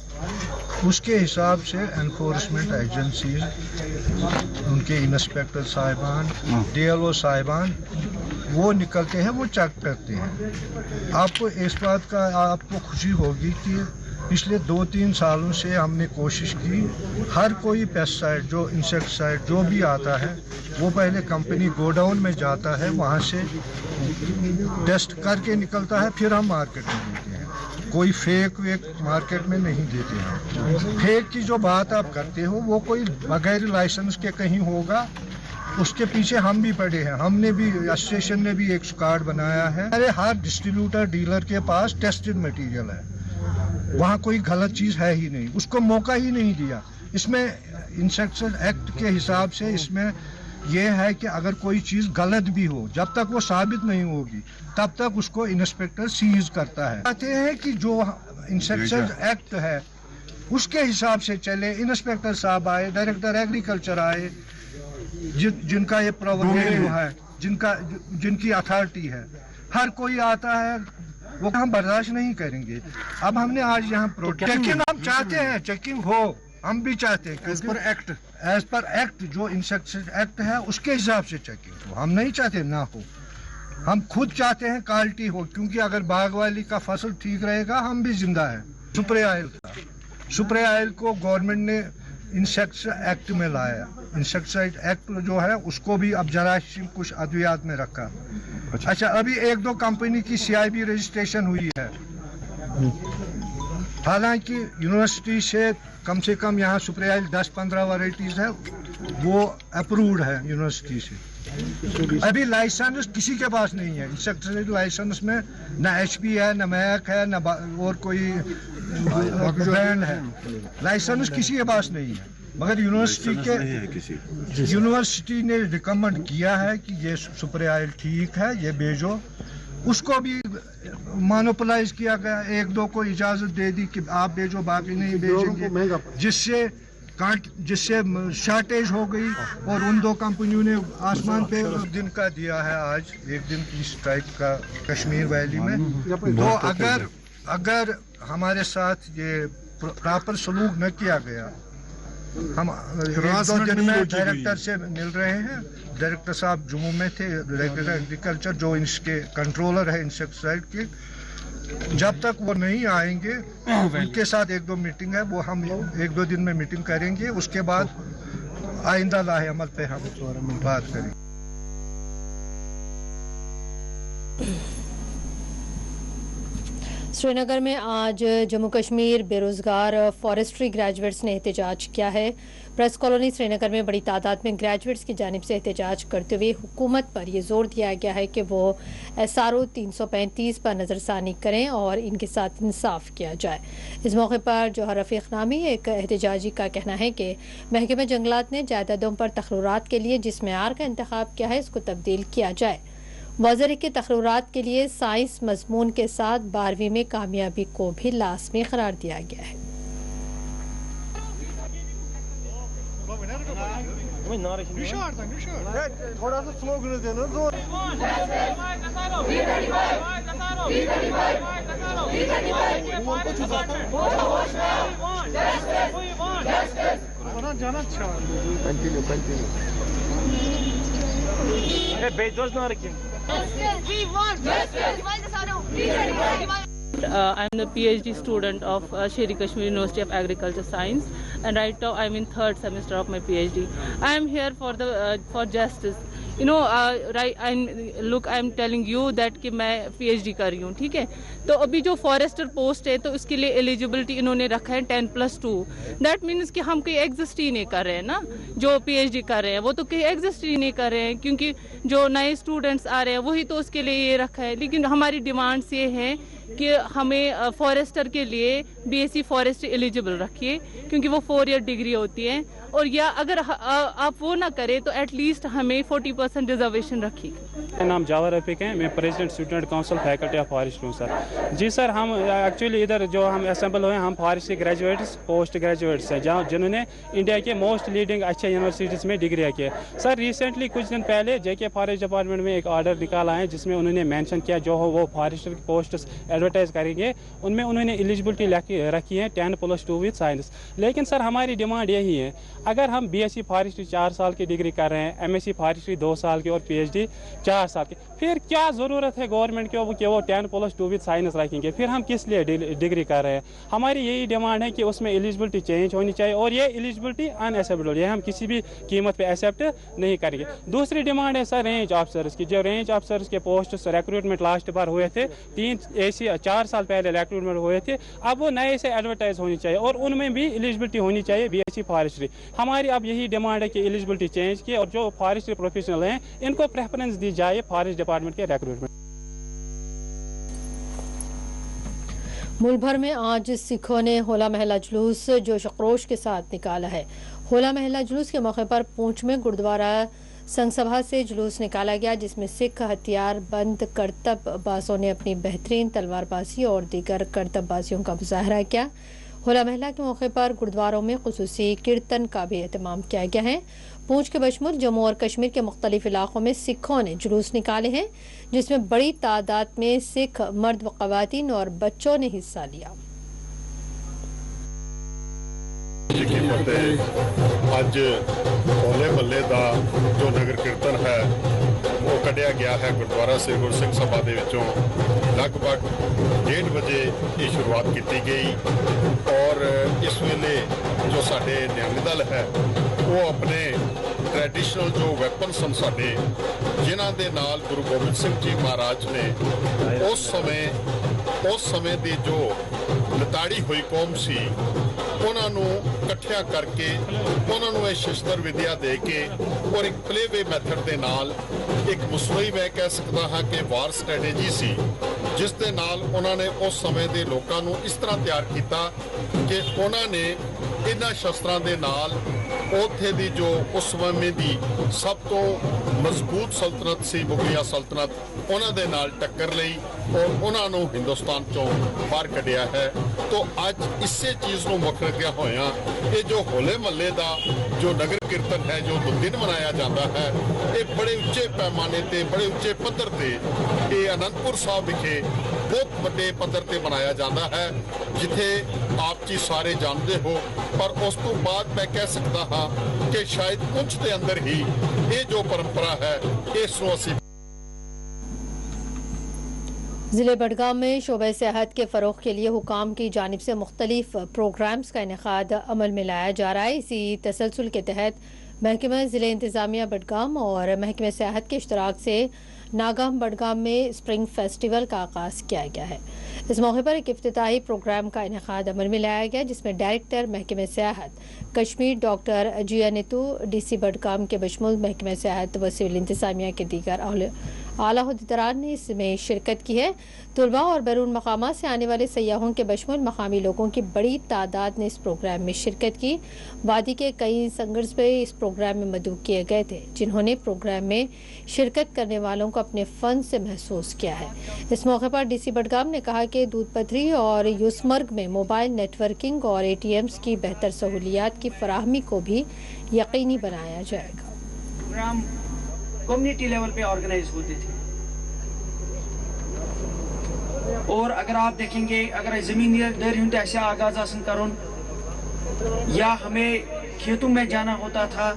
उसके हिसाब से एनफोर्समेंट एजेंसीज, उनके इंस्पेक्टर साहिबान, DLO साहिबान वो निकलते हैं, वो चेक करते हैं। आपको इस बात का आपको खुशी होगी कि पिछले 2-3 सालों से हमने कोशिश की, हर कोई पेस्टिसाइड जो इंसेक्टिसाइड जो भी आता है वो पहले कंपनी गोडाउन में जाता है, वहाँ से टेस्ट करके निकलता है, फिर हम मार्केट में देते हैं। कोई फेक वेक मार्केट में नहीं देते हैं। फेक की जो बात आप करते हो वो कोई बगैर लाइसेंस के कहीं होगा, उसके पीछे हम भी पड़े हैं। हमने भी, एसोसिएशन ने भी एक स्क्वाड बनाया है। अरे हर डिस्ट्रीब्यूटर डीलर के पास टेस्टेड मटेरियल है, वहाँ कोई गलत चीज़ है ही नहीं, उसको मौका ही नहीं दिया। इसमें इंसेक्टिसाइड एक्ट के हिसाब से इसमें यह है कि अगर कोई चीज़ गलत भी हो, जब तक वो साबित नहीं होगी तब तक उसको इंस्पेक्टर सीज करता है। कहते हैं कि जो इंसेक्टिसाइड एक्ट है उसके हिसाब से चले। इंस्पेक्टर साहब आए, डायरेक्टर एग्रीकल्चर आए, जिनका ये प्रोविजन है, जिनकी अथॉरिटी है, हर कोई आता है, वो हम बर्दाश्त नहीं करेंगे। अब हमने आज यहाँ चेकिंग हम चाहते हैं, चेकिंग हो, हम भी चाहते हैं एज पर एक्ट जो इंसेक्टिसाइड एक्ट है उसके हिसाब से चेकिंग हो। हम नहीं चाहते ना हो, हम खुद चाहते हैं क्वालिटी हो, क्योंकि अगर बाग वाली का फसल ठीक रहेगा हम भी जिंदा है। सुप्रे ऑयल को गवर्नमेंट ने इंसेक्टिसाइड एक्ट में लाया। इंसेक्टिसाइड एक्ट जो है उसको भी अब जरासीम कुछ अद्वियात में रखा। अच्छा, अभी 1-2 कंपनी की CIB रजिस्ट्रेशन हुई है, हालांकि यूनिवर्सिटी से कम यहाँ सुप्रे ऑयल 10-15 वैरायटीज है, वो अप्रूव्ड है यूनिवर्सिटी से। अभी लाइसेंस किसी के पास नहीं है। इंसेक्टिसाइड लाइसेंस में ना HP है, ना मैक है, ना और कोई ब्रांड है। लाइसेंस किसी के पास नहीं है, मगर यूनिवर्सिटी ने रिकमेंड किया है कि ये सुप्रे ऑयल ठीक है, ये भेजो। उसको भी मोनोपोलाइज किया गया, 1-2 को इजाज़त दे दी कि आप भेजो, बाकी नहीं भेजेंगे, जिससे शॉर्टेज हो गई। और उन 2 कंपनियों ने आसमान पे दिन का दिया है, आज 1 दिन की स्ट्राइक का कश्मीर वैली में। तो अगर हमारे साथ ये प्रॉपर सलूक न किया गया, हम 1-2 दिन में डायरेक्टर से मिल रहे हैं। डायरेक्टर साहब जम्मू में थे, डायरेक्टर एग्रीकल्चर जो इसके कंट्रोलर है इंसेक्टिसाइड के, जब तक वो नहीं आएंगे उनके साथ 1-2 मीटिंग है, वो हम 1-2 दिन में मीटिंग करेंगे। उसके बाद आइंदा लाहे अमल पे हम बात करेंगे। श्रीनगर में आज जम्मू कश्मीर बेरोजगार फॉरेस्ट्री ग्रेजुएट्स ने एहतजाज किया है। प्रेस कॉलोनी श्रीनगर में बड़ी तादाद में ग्रेजुएट्स की जानिब से एहतजाज करते हुए हुकूमत पर यह जोर दिया गया है कि वो SRO 335 पर नज़रसानी करें और इनके साथ इंसाफ किया जाए। इस मौके पर जौहर रफीक नामी एक एहतजाजी का कहना है कि महकमे जंगलात ने जायदादों पर तकरीरात के लिए जिस मेयार का इंतखाब किया है इसको तब्दील किया जाए। वाज़ेह के तकरीरात के लिए साइंस मजमून के साथ 12वीं में कामयाबी को भी लाज़मी करार दिया गया है। थोड़ा सा स्लोगन देना जोर। I'm the PhD student of Sher-e Kashmir University of Agriculture Science, and right now I'm in 3rd semester of my PhD. I am here for justice. You know, I'm telling you that कि मैं PhD कर रही हूँ, ठीक है। तो अभी जो फॉरेस्टर पोस्ट है तो उसके लिए एलिजिबिलिटी इन्होंने रखा है 10+2। दैट मीन्स कि हम कहीं एग्जिस्ट ही नहीं कर रहे हैं ना। जो PhD कर रहे हैं वो तो कहीं एग्जिस्ट ही नहीं कर रहे हैं, क्योंकि जो नए स्टूडेंट्स आ रहे हैं वही तो उसके लिए ये रखा है। लेकिन हमारी डिमांड्स ये हैं कि हमें फॉरेस्टर के लिए BSc फॉरेस्ट्री एलिजिबल रखिए, क्योंकि वो 4 ईयर डिग्री होती है। और या अगर आप वो ना करें तो एटलीस्ट हमें 40% रिजर्वेशन रखिए। मेरा नाम जौहर रफीक है, मैं president student council faculty of forest हूँ सर। जी सर, हम एक्चुअली इधर जो हम असेंबल हुए हम फॉरेस्ट्री ग्रेजुएट्स पोस्ट ग्रेजुएट्स हैं, जहाँ जिन्होंने इंडिया के मोस्ट लीडिंग अच्छे यूनिवर्सिटीज़ में डिग्रियाँ की। सर रिसेंटली कुछ दिन पहले JK फॉरेस्ट डिपार्टमेंट में एक ऑर्डर निकाला है जिसमें उन्होंने मेंशन किया जो हो वो फॉरेस्टर की पोस्ट एडवर्टाइज करेंगे, उनमें उन्होंने एलिजिबिलिटी रखी है 10+2 विद साइंस। लेकिन सर हमारी डिमांड यही है, अगर हम BSc फॉरेस्ट्री 4 साल की डिग्री कर रहे हैं, MSc फॉरेस्ट्री 2 साल की और PhD 4 साल के, फिर क्या ज़रूरत है गवर्नमेंट कि वो 10+2 विद साइंस रखेंगे, फिर हम किस लिए डिग्री कर रहे हैं। हमारी यही डिमांड है कि उसमें एलिजिबिलिटी चेंज होनी चाहिए और ये एलिजिबिलिटी अनएक्सेप्टेबल, ये हम किसी भी कीमत पे एक्सेप्ट नहीं करेंगे। दूसरी डिमांड है सर रेंज ऑफिसर्स की, जो रेंज ऑफिसर्स के पोस्ट रिक्रूटमेंट लास्ट बार हुए थे 4 साल पहले रिक्रूटमेंट हुए थे, अब वो नए से एडवर्टाइज होनी चाहिए और उनमें भी एलिजिबिलिटी होनी चाहिए BSc फॉरेस्ट्री। हमारी अब यही डिमांड है कि एलिजिबिलिटी चेंज की और जो फॉरेस्ट्री प्रोफेशनल हैं इनको प्रेफरेंस दी जाए फॉरेस्ट डिपार्टमेंट के रिक्रूटमेंट। मुल्क भर में आज सिखों ने होला महला जुलूस जोश खरोश के साथ निकाला है। होला महला जुलूस के मौके पर पूंछ में गुरुद्वारा संघ सभा से जुलूस निकाला गया, जिसमें सिख हथियार बंद करतबबाजों ने अपनी बेहतरीन तलवारबाजी और दीगर करतबबाजियों का मुजाहरा किया। होला महला के मौके पर गुरुद्वारों में खुसूसी कीर्तन का भी एहतमाम किया गया है। पूंछ के बशमुल जम्मू और कश्मीर के मुख्तलिफ इलाकों में सिखों ने जुलूस निकाले हैं, जिसमें बड़ी तादाद में सिख मर्द व ख़वातीन और बच्चों ने हिस्सा लिया। ਅੱਜ ਹੋਲੇ ਮਹੱਲੇ ਦਾ ਜੋ ਨਗਰ ਕੀਰਤਨ ਹੈ ਉਹ ਕੱਢਿਆ ਗਿਆ ਹੈ ਗੁਰਦੁਆਰਾ ਸ੍ਰੀ ਗੁਰੂ ਸਿੰਘ ਸਭਾ ਦੇ ਵਿੱਚੋਂ। ਲਗਭਗ 1:30 ਵਜੇ ਇਹ ਸ਼ੁਰੂਆਤ ਕੀਤੀ ਗਈ ਔਰ ਇਸ ਵੇਲੇ ਜੋ ਸਾਡੇ ਨਿਹੰਗ ਦਲ ਹੈ ਉਹ ਆਪਣੇ ट्रैडिशनल जो वैपन सन साडे जिन्हां दे नाल गुरु गोबिंद सिंह जी महाराज ने उस समय दी जो लताड़ी हुई कौम सी उन्हां नूं इकट्ठिया करके उन्हां नूं शस्त्र विद्या दे के और एक प्लेवे मैथड दे नाल एक मुसवी मैं कह सकता हाँ कि वार स्ट्रैटेजी सी जिस दे नाल उन्हां ने उस समय दे लोकां नूं इस तरह तैयार किया कि उन्हां ने इन्हां शस्त्रां दे नाल उत्थे दी जो उस समय दी सब तो मजबूत सल्तनत सी मुगलिया सल्तनत उन्हां दे नाल टक्कर लई और उन्हां नूं हिंदुस्तान चों बाहर कढ़िया है। तो अज इसे चीज़ नूं मुख रखिया होया ये जो होले महल्ले दा जो नगर कीर्तन है जो दिन मनाया जाता है ये बड़े उच्चे पैमाने ते बड़े उच्चे पद्धर ते ये आनंदपुर साहब विखे बहुत बड़े पद्धर ते मनाया जाता है जिथे आप जी सारे जानते हो। पर उस तो बाद मैं कह सकता हाँ कि शायद कुछ के अंदर ही ये जो परंपरा है इसनूं असीं जिले बडगाम में शोबे सेहत के फ़रोग़ के लिए हुकाम की जानिब से मुख्तलिफ प्रोग्राम्स का इनेकाद अमल में लाया जा रहा है। इसी तसलसल के तहत महकमा ज़िले इंतज़ामिया बडगाम और महकमा सेहत के इश्तराक से नागाम बडगाम में स्प्रिंग फेस्टिवल का आगाज़ किया गया है। इस मौके पर एक इफ्तिताही प्रोग्राम का इनेकाद अमल में लाया गया, जिसमें डायरेक्टर महकमा सेहत कश्मीर डॉक्टर अजिया नितू DC बडगाम के बशमुल महकमा सेहत व सिविल इंतज़ामिया के दीगर आला अहदेदारान ने इसमें शिरकत की है। तुलबा और बैरून मकामात से आने वाले सयाहों के बशमुल मकामी लोगों की बड़ी तादाद ने इस प्रोग्राम में शिरकत की। वादी के कई संगर्स पे इस प्रोग्राम में मदऊ किए गए थे, जिन्होंने प्रोग्राम में शिरकत करने वालों को अपने फ़न से महसूस किया है। इस मौके पर DC बडगाम ने कहा कि दूध पथरी और यूसमर्ग में मोबाइल नेटवर्किंग और ATMs की बेहतर सहूलियात की फराहमी को भी यकीनी बनाया जाएगा। प्रोग्राम कम्युनिटी लेवल पे ऑर्गेनाइज होते थे और अगर आप देखेंगे अगर ज़मींदारी ऐसा आगाज आसन करुन या हमें खेतों में जाना होता था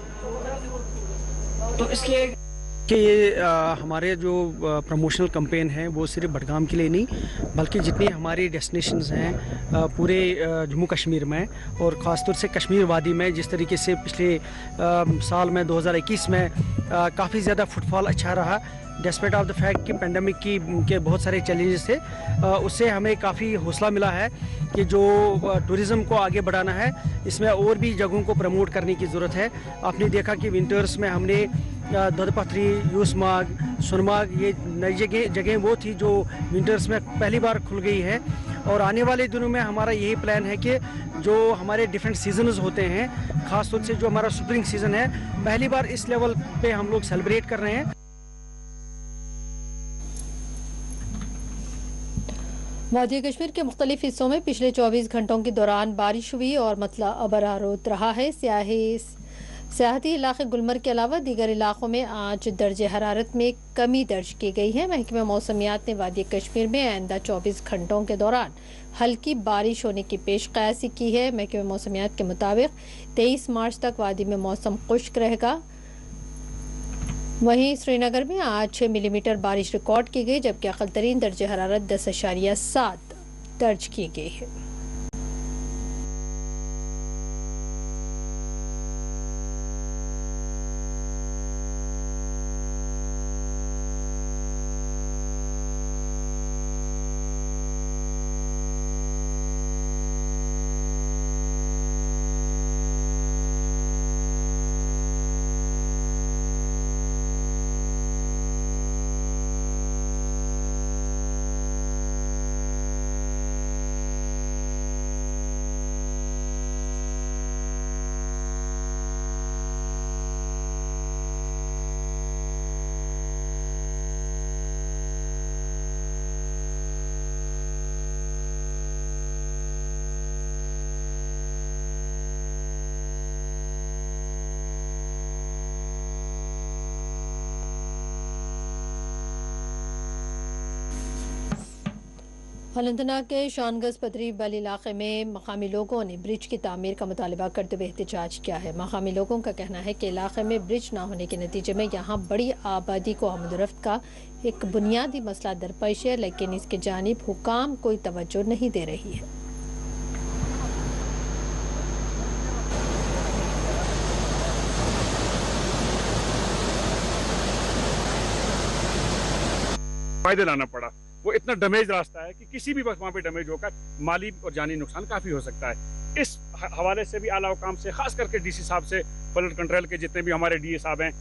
तो इसलिए कि ये हमारे जो प्रमोशनल कैंपेन है वो सिर्फ बडगाम के लिए नहीं बल्कि जितनी हमारी डेस्टिनेशंस हैं पूरे जम्मू कश्मीर में और ख़ासतौर से कश्मीर वादी में जिस तरीके से पिछले साल में 2021 में काफ़ी ज़्यादा फुटफॉल अच्छा रहा डिस्पाइट ऑफ द फैक्ट कि पेंडेमिक के बहुत सारे चैलेंजेस थे, उससे हमें काफ़ी हौसला मिला है कि जो टूरिज़्म को आगे बढ़ाना है इसमें और भी जगहों को प्रमोट करने की ज़रूरत है। आपने देखा कि विंटर्स में हमने दूध पथरी, यूसमार्ग, सोनमार्ग ये नई जगह वो थी जो विंटर्स में पहली बार खुल गई है और आने वाले दिनों में हमारा यही प्लान है कि जो हमारे डिफरेंट सीजन्स होते हैं ख़ास तौर से जो हमारा स्प्रिंग सीज़न है पहली बार इस लेवल पे हम लोग सेलिब्रेट कर रहे हैं। वादी कश्मीर के मुख्तलिफ हिस्सों में पिछले 24 घंटों के दौरान बारिश हुई और मतला अबरारोत रहा है। सियाहती इलाके गुलमर्ग के अलावा दीगर इलाकों में आज दर्जे हरारत में कमी दर्ज की गई है। महकमा मौसमियात ने वादी कश्मीर में आइंदा 24 घंटों के दौरान हल्की बारिश होने की पेशकयासी की है। महकमा मौसमियात के मुताबिक 23 मार्च तक वादी में मौसम खुश्क रहेगा। वहीं श्रीनगर में आज 6 मिलीमीटर बारिश रिकॉर्ड की गई, जबकि अक़लतरीन दर्जे हरारत 10.7 दर्ज की गई है। अनंतनाग के शानगस पथरी बल इलाके में मकामी लोगों ने ब्रिज की तामीर का मुतालबा करते हुए एहतजाज किया है। मकामी लोगों का कहना है कि इलाके में ब्रिज न होने के नतीजे में यहाँ बड़ी आबादी को आमदोरफ्त का एक बुनियादी मसला दरपेश है, लेकिन इसके जानिब हुकाम कोई तवज्जो नहीं दे रही है। फायदे लाना पड़ा, वो इतना डैमेज रास्ता है कि किसी भी वक्त वहाँ पे डैमेज होकर माली और जानी नुकसान काफी हो सकता है। इस हवाले से भी आला हुकाम से, खास करके डीसी साहब से, फ्लड कंट्रोल के जितने भी हमारे डीए साहब हैं,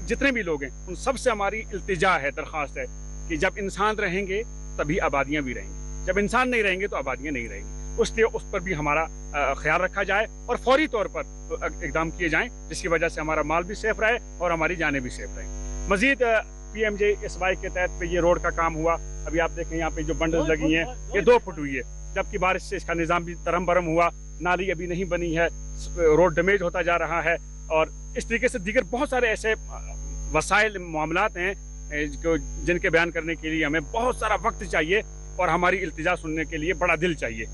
जितने भी लोग हैं, उन सब से हमारी इल्तिजा है, दरख्वास्त है कि जब इंसान रहेंगे तभी आबादियाँ भी रहेंगी, जब इंसान नहीं रहेंगे तो आबादियाँ नहीं रहेंगी। उसलिए उस पर भी हमारा ख्याल रखा जाए और फौरी तौर पर इकदाम किए जाएं, जिसकी वजह से हमारा माल भी सेफ रहे और हमारी जानें भी सेफ रहें। मजीद PMJ-SY के तहत पे ये रोड का काम हुआ। अभी आप देखें यहाँ पे जो बंडल्स लगी हैं ये 2 फुट हुई है, जबकि बारिश से इसका निज़ाम भी तरम बरम हुआ। नाली अभी नहीं बनी है, रोड डैमेज होता जा रहा है और इस तरीके से दीगर बहुत सारे ऐसे वसाइल मामलात हैं जिनके बयान करने के लिए हमें बहुत सारा वक्त चाहिए और हमारी इल्तिजा सुनने के लिए बड़ा दिल चाहिए।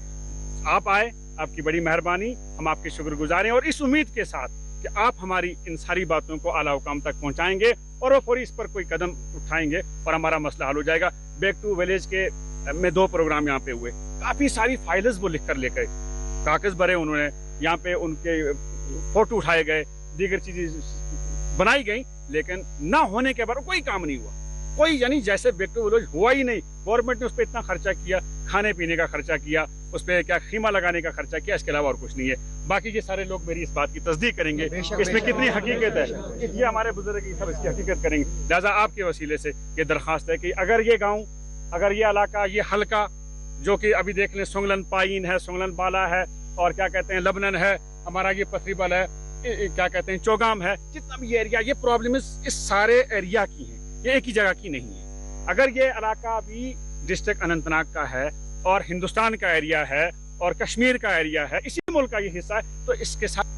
आप आए, आपकी बड़ी मेहरबानी, हम आपके शुक्रगुजार हैं और इस उम्मीद के साथ कि आप हमारी इन सारी बातों को आला हुकाम तक पहुंचाएंगे और वो फौरी इस पर कोई कदम उठाएंगे और हमारा मसला हल हो जाएगा। बैक टू विलेज के में 2 प्रोग्राम यहाँ पे हुए, काफी सारी फाइल्स वो लिख कर ले गए, कागज भरे उन्होंने, यहाँ पे उनके फोटो उठाए गए, दीगर चीजें बनाई गई, लेकिन ना होने के बाद कोई काम नहीं हुआ, कोई यानी जैसे बैक टू विलेज हुआ ही नहीं। गवर्नमेंट ने उस पर इतना खर्चा किया, खाने पीने का खर्चा किया, उस पर क्या खीमा लगाने का खर्चा किया, इसके अलावा और कुछ नहीं है। बाकी ये सारे लोग मेरी इस बात की तस्दीक करेंगे इसमें कितनी हकीकत है, ये हमारे बुजुर्ग सब इसकी हकीकत करेंगे। लिहाजा आपके वसीले से ये दरख्वास्त है कि अगर ये गाँव, अगर ये इलाका, ये हल्का जो कि अभी देख लें, सुंगलन पाइन है, सुंगलन बाला है और क्या कहते हैं लबनन है, हमारा ये पथरी बल है, क्या कहते हैं चौगाम है, जितना भी ये एरिया, ये प्रॉब्लम इस सारे एरिया की है, ये एक ही जगह की नहीं है। अगर ये इलाका भी डिस्ट्रिक्ट अनंतनाग का है और हिंदुस्तान का एरिया है और कश्मीर का एरिया है, इसी मुल्क का ये हिस्सा है, तो इसके साथ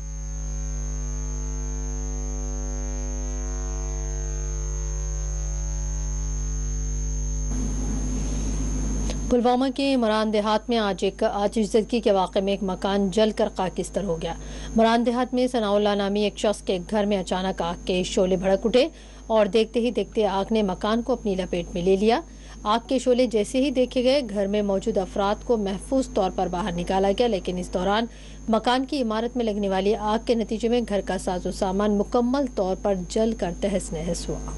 पुलवामा के मरान देहात में आज आतिशज़दगी के वाक़े में एक मकान जलकर खाकिस्तर हो गया। मरान देहात में सनाउल्लाह नामी एक शख्स के घर में अचानक आग के शोले भड़क उठे और देखते ही देखते आग ने मकान को अपनी लपेट में ले लिया। आग के शोले जैसे ही देखे गए, घर में मौजूद अफराद को महफूज तौर पर बाहर निकाला गया, लेकिन इस दौरान मकान की इमारत में लगने वाली आग के नतीजे में घर का साजो सामान मुकम्मल तौर पर जल कर तहस नहस हुआ।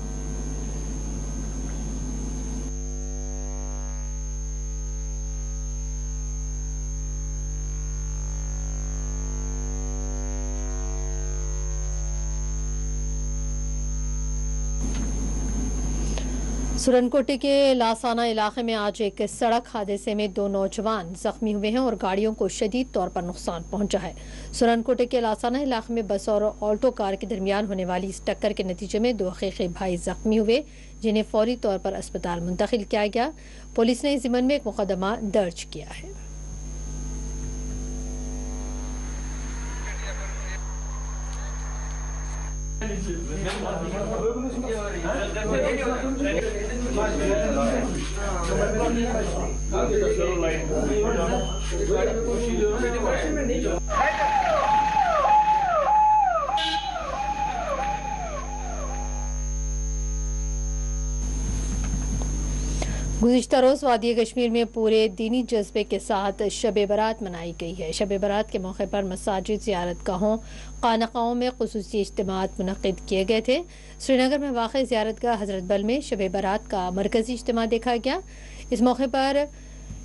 सुरनकोटे के लासाना इलाके में आज एक सड़क हादसे में 2 नौजवान जख्मी हुए हैं और गाड़ियों को शदीद तौर पर नुकसान पहुंचा है। सुरनकोटे के लासाना इलाके में बस और ऑल्टो कार के दरमियान होने वाली इस टक्कर के नतीजे में 2 हकीकी भाई जख्मी हुए, जिन्हें फौरी तौर पर अस्पताल मुंतकिल किया गया। पुलिस ने इस ज़िम्मन में एक मुकदमा दर्ज किया है। गुज़िश्ता रोज़ वादी कश्मीर में पूरे दीनी जज्बे के साथ शब बरात मनाई गई है। शब बरात के मौके पर मसाजिद, ज़ियारतगाहों, खानकाहों में खुसूसी इज्तिमात मुनक़िद किए गए थे। श्रीनगर में वाक़ ज़ियारतगाह हज़रत बल में शब बरात का मरकज़ी इज्तिमा देखा गया। इस मौके पर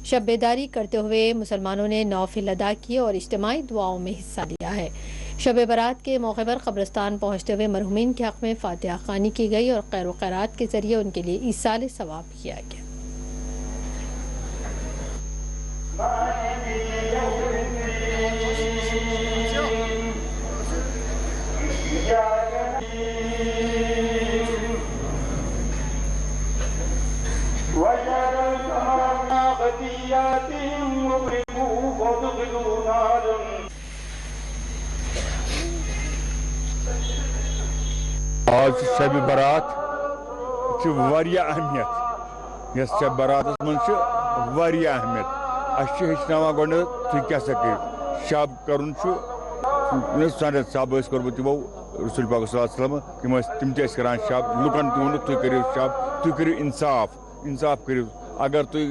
शब बेदारी करते हुए मुसलमानों ने नौफिल अदा किए और इज्तिमाई दुआओं में हिस्सा लिया है। शब बरात के मौके पर कब्रिस्तान पहुँचते हुए मरहूमीन के हक़ में फातिहा ख़वानी की गई और खैर व खैरात के ज़रिए उनके लिए ईसाल सवाब किया गया। आज शब बरात वारिया अहमियत यस शब बरात मन अहमियत हेचनावान गो तुम क्या कर शब कर सारे सब कर्मुत तमो रसूल पाक सल्लल्लाहु अलैहि वसल्लम तम करान शब लुकन तुम तुम करो शब तुम करो इंसाफ करो अगर तुम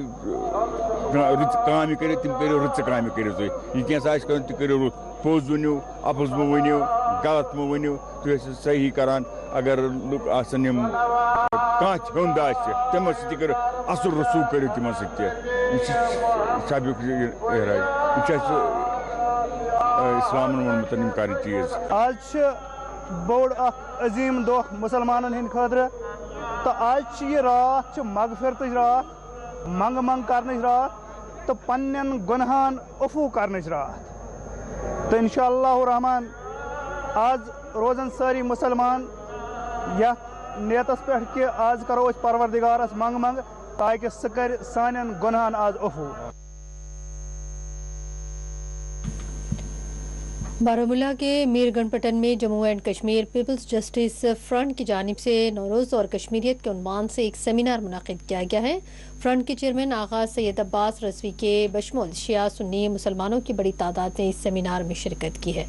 रुच काम करो तुम करो रुच काम करो तुम क्या तुम करो पोज वनो अफज मो वनो गलत मो वनो तुम सही करान अगर लुक आसन कह हंद तम सत करो असुर रसूख करो तम सब्युक इस्लाम वोनमुत कर चीज आज बोड़ अजीम दो मुसलमान हंद खतर तो आज ये रात मगफिरत रात मंग कर रात तो पन्न गुनहान अफू कर रात तो इंशाअल्लाह रहमान आज रोजन सारी मुसलमान या नियतस पे कि आज करो परवरदिगारस मंग ताकि सह कर सान गुनहान आज अफू। बारामूला के मीरगंजपट्टन में Jammu and Kashmir Peoples Justice Front की जानिब से नौरोज़ और कश्मीरियत के उन्वान से एक सेमिनार मुनक़िद किया गया है। फ्रंट के चेयरमैन आगा सैयद अब्बास रज़वी के बशमुल शिया सुन्नी मुसलमानों की बड़ी तादाद ने इस सेमिनार में शिरकत की है।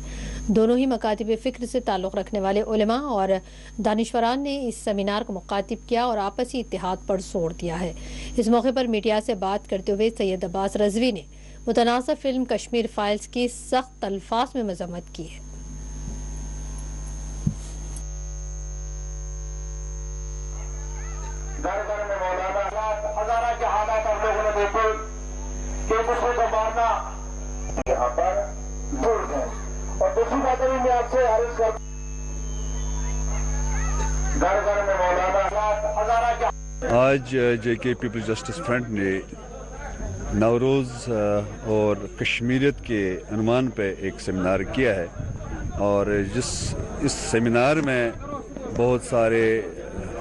दोनों ही मकातिब फ़िक्र से ताल्लुक़ रखने वाले उलमा और दानिश्वरान ने इस सेमिनार को मुखातिब किया और आपसी इत्तेहाद पर जोर दिया है। इस मौके पर मीडिया से बात करते हुए सैयद अब्बास रज़वी ने मुतनाज़ा फिल्म कश्मीर फाइल्स की सख्त अल्फाज में मज़म्मत की है। और दूसरी बात मैं आपसे अर्ज कर घर में मौलाना आज जेके पीपल्स जस्टिस फ्रंट ने नवरोज़ और कश्मीरियत के अनुमान पे एक सेमिनार किया है और इस सेमिनार में बहुत सारे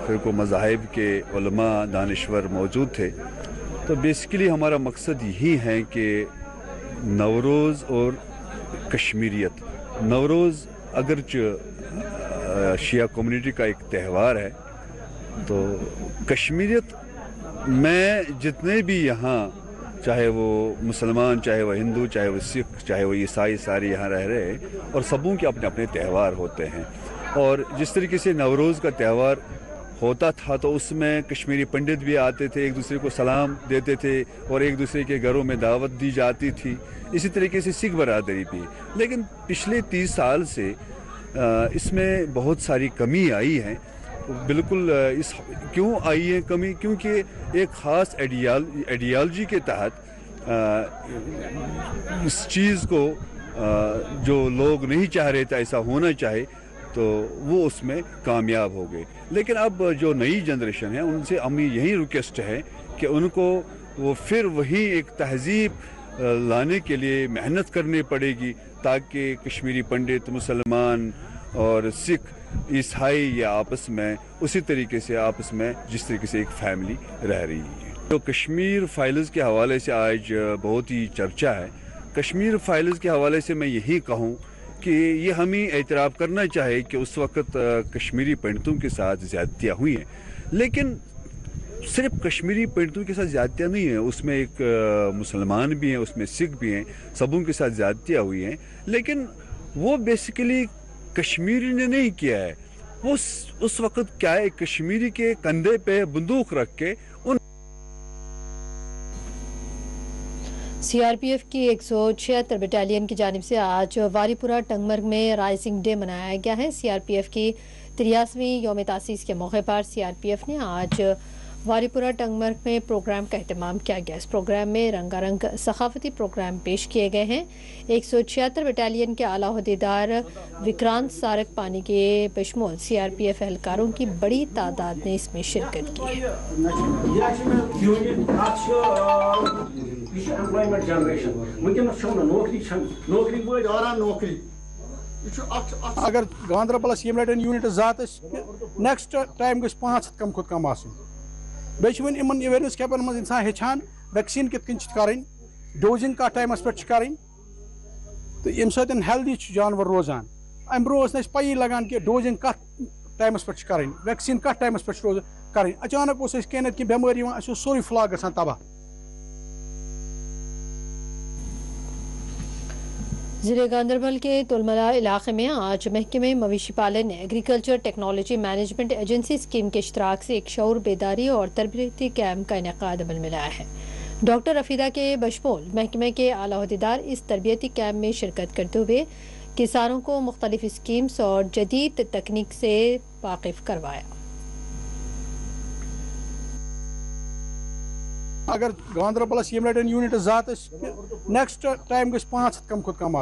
फ़िरक़ो मज़ाहिब के उलमा दानिश्वर मौजूद थे। तो बेसिकली हमारा मकसद यही है कि नवरोज़ और कश्मीरियत, नवरोज़ अगरचे शिया कम्युनिटी का एक त्यौहार है तो कश्मीरियत में जितने भी यहाँ चाहे वो मुसलमान, चाहे वो हिंदू, चाहे वो सिख, चाहे वो ईसाई, सारे यहाँ रह रहे हैं और सबों के अपने अपने त्यौहार होते हैं। और जिस तरीके से नवरोज़ का त्यौहार होता था तो उसमें कश्मीरी पंडित भी आते थे, एक दूसरे को सलाम देते थे और एक दूसरे के घरों में दावत दी जाती थी। इसी तरीके से सिख बरादरी भी, लेकिन पिछले 30 साल से इसमें बहुत सारी कमी आई है। बिल्कुल इस क्यों आई है कमी? क्योंकि एक ख़ास आइडियालॉजी के तहत इस चीज़ को जो लोग नहीं चाह रहे थे ऐसा होना चाहे तो वो उसमें कामयाब हो गए। लेकिन अब जो नई जनरेशन है उनसे हमें यही रिक्वेस्ट है कि उनको वो फिर वही एक तहज़ीब लाने के लिए मेहनत करनी पड़ेगी ताकि कश्मीरी पंडित, मुसलमान और सिख, ईसाई या आपस में उसी तरीके से आपस में जिस तरीके से एक फैमिली रह रही है। तो कश्मीर फाइल्स के हवाले से आज बहुत ही चर्चा है। कश्मीर फाइल्स के हवाले से मैं यही कहूँ कि ये हमें एतराफ़ करना चाहिए कि उस वक़्त कश्मीरी पंडितों के साथ ज़्यादतियाँ हुई हैं, लेकिन सिर्फ कश्मीरी पंडितों के साथ ज़्यादतियाँ नहीं है, उसमें एक मुसलमान भी हैं, उसमें सिख भी हैं, सबों के साथ ज़्यादतियाँ हुई हैं। लेकिन वो बेसिकली कश्मीरी ने नहीं किया है, वो उस वक़्त क्या है, कश्मीरी के कंधे पे बंदूक रख के उन सीआरपीएफ की 176 बटालियन की जानिब से आज वारीपुरा टंगमर्ग में राइजिंग डे मनाया गया है। सीआरपीएफ की 83वीं यौम तासीस के मौके पर सीआरपीएफ ने आज वारीपुरा टंगमर्ग में प्रोग्राम का एहतमाम किया गया। इस प्रोग्राम में रंगारंग सखाफती प्रोग्राम पेश किए गए हैं। 176 बटालियन के आला अहदेदार विक्रांत सारक पानी के बशमूल सीआरपीएफ एहलकारों की बड़ी तादाद ने इसमें शिरकत की है। अगर गांधरबलस यूनिट जात नेक्स्ट टाइम गई 5 कम खुद कम बेन इन अवेयरनेस कैंपन मज इंसान हेचान वैक्सीन कित कर डोजिंग का टाइमस पे कर तो अम सत हेल्दी जानवर रोजान अम ब्रो पी लगान कि डोजिंग कत टाइमस पे कर वैक्सीन कत टाइमस पे कर अचानक कह कि बेमारी सोरी फ्लॉक ग तबाह। जिले गांधरबल के तुलमला इलाके में आज महकमे मवेशी पालन ने agriculture technology management agency scheme के इश्तराक से एक शऊर बेदारी और तरबियती कैंप का इनेकाद अमल में लाया है। डॉक्टर रफीदा के बशमूल महकमे के आला अहदेदार इस तरबियती कैंप में शिरकत करते हुए किसानों को मुख्तलिफ स्कीम्स और जदीद तकनीक से वाकिफ करवाया। अगर गांधरबलस यूनिट जात नेक्स्ट टाइम गई 5 कम खुद कम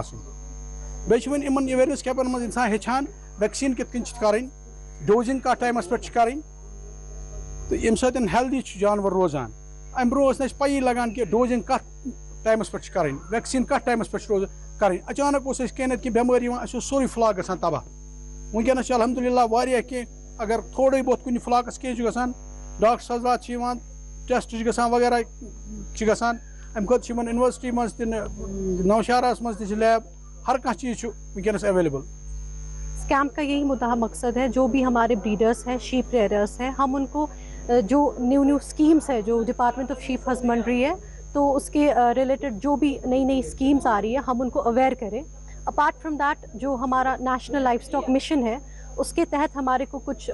बेन इन अवेयरनेस कैंपन मज इंसान हेचान वैक्सीन कित कर डोजिंग कत टाइमस पे कर तो अम सत हेल्दी जानवर रोजान अम ब्रो पी लगान कि डोजिंग कत टाइमस पे कर वैक्सीन कत टाइमस पे कर अचानक कह कि बेमारी सोरी फ्लॉक ग तबाह। वनकस अलहमदुलिल्लाह वारिया कि अगर थोड़े बहुत कुछ फ्लॉकस कह गसान डॉक्टर हजरात टेस्ट वगैरह गसान अम खुद यूनिवर्सिटी मज नौशहरा मज लैब हर कह चीज़ वनकस अवेलेबल। इस कैंप का यही मुद्दा मकसद है, जो भी हमारे ब्रीडर्स हैं, शीप रेयरर्स हैं, हम उनको जो न्यू स्कीम्स है जो डिपार्टमेंट ऑफ शीप हस्बेंड्री है तो उसके रिलेटेड जो भी नई स्कीम्स आ रही है हम उनको अवेयर करें। अपार्ट फ्रॉम दैट जो हमारा नेशनल लाइफ स्टॉक मिशन है उसके तहत हमारे को कुछ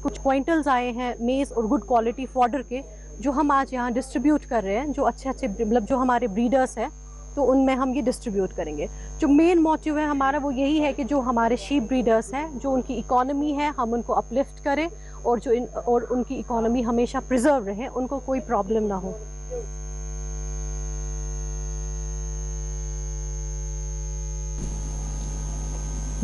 कुछ क्विंटल्स आए हैं मेज़ और गुड क्वालिटी फॉडर के, जो हम आज यहाँ डिस्ट्रीब्यूट कर रहे हैं। जो अच्छे जो हमारे ब्रीडर्स हैं तो उनमें हम ये डिस्ट्रीब्यूट करेंगे। जो मेन मोटिव है हमारा वो यही है कि जो हमारे शीप ब्रीडर्स हैं जो उनकी इकॉनमी है हम उनको अपलिफ्ट करें और और उनकी इकॉनमी हमेशा प्रिजर्व रहे, उनको कोई प्रॉब्लम ना हो।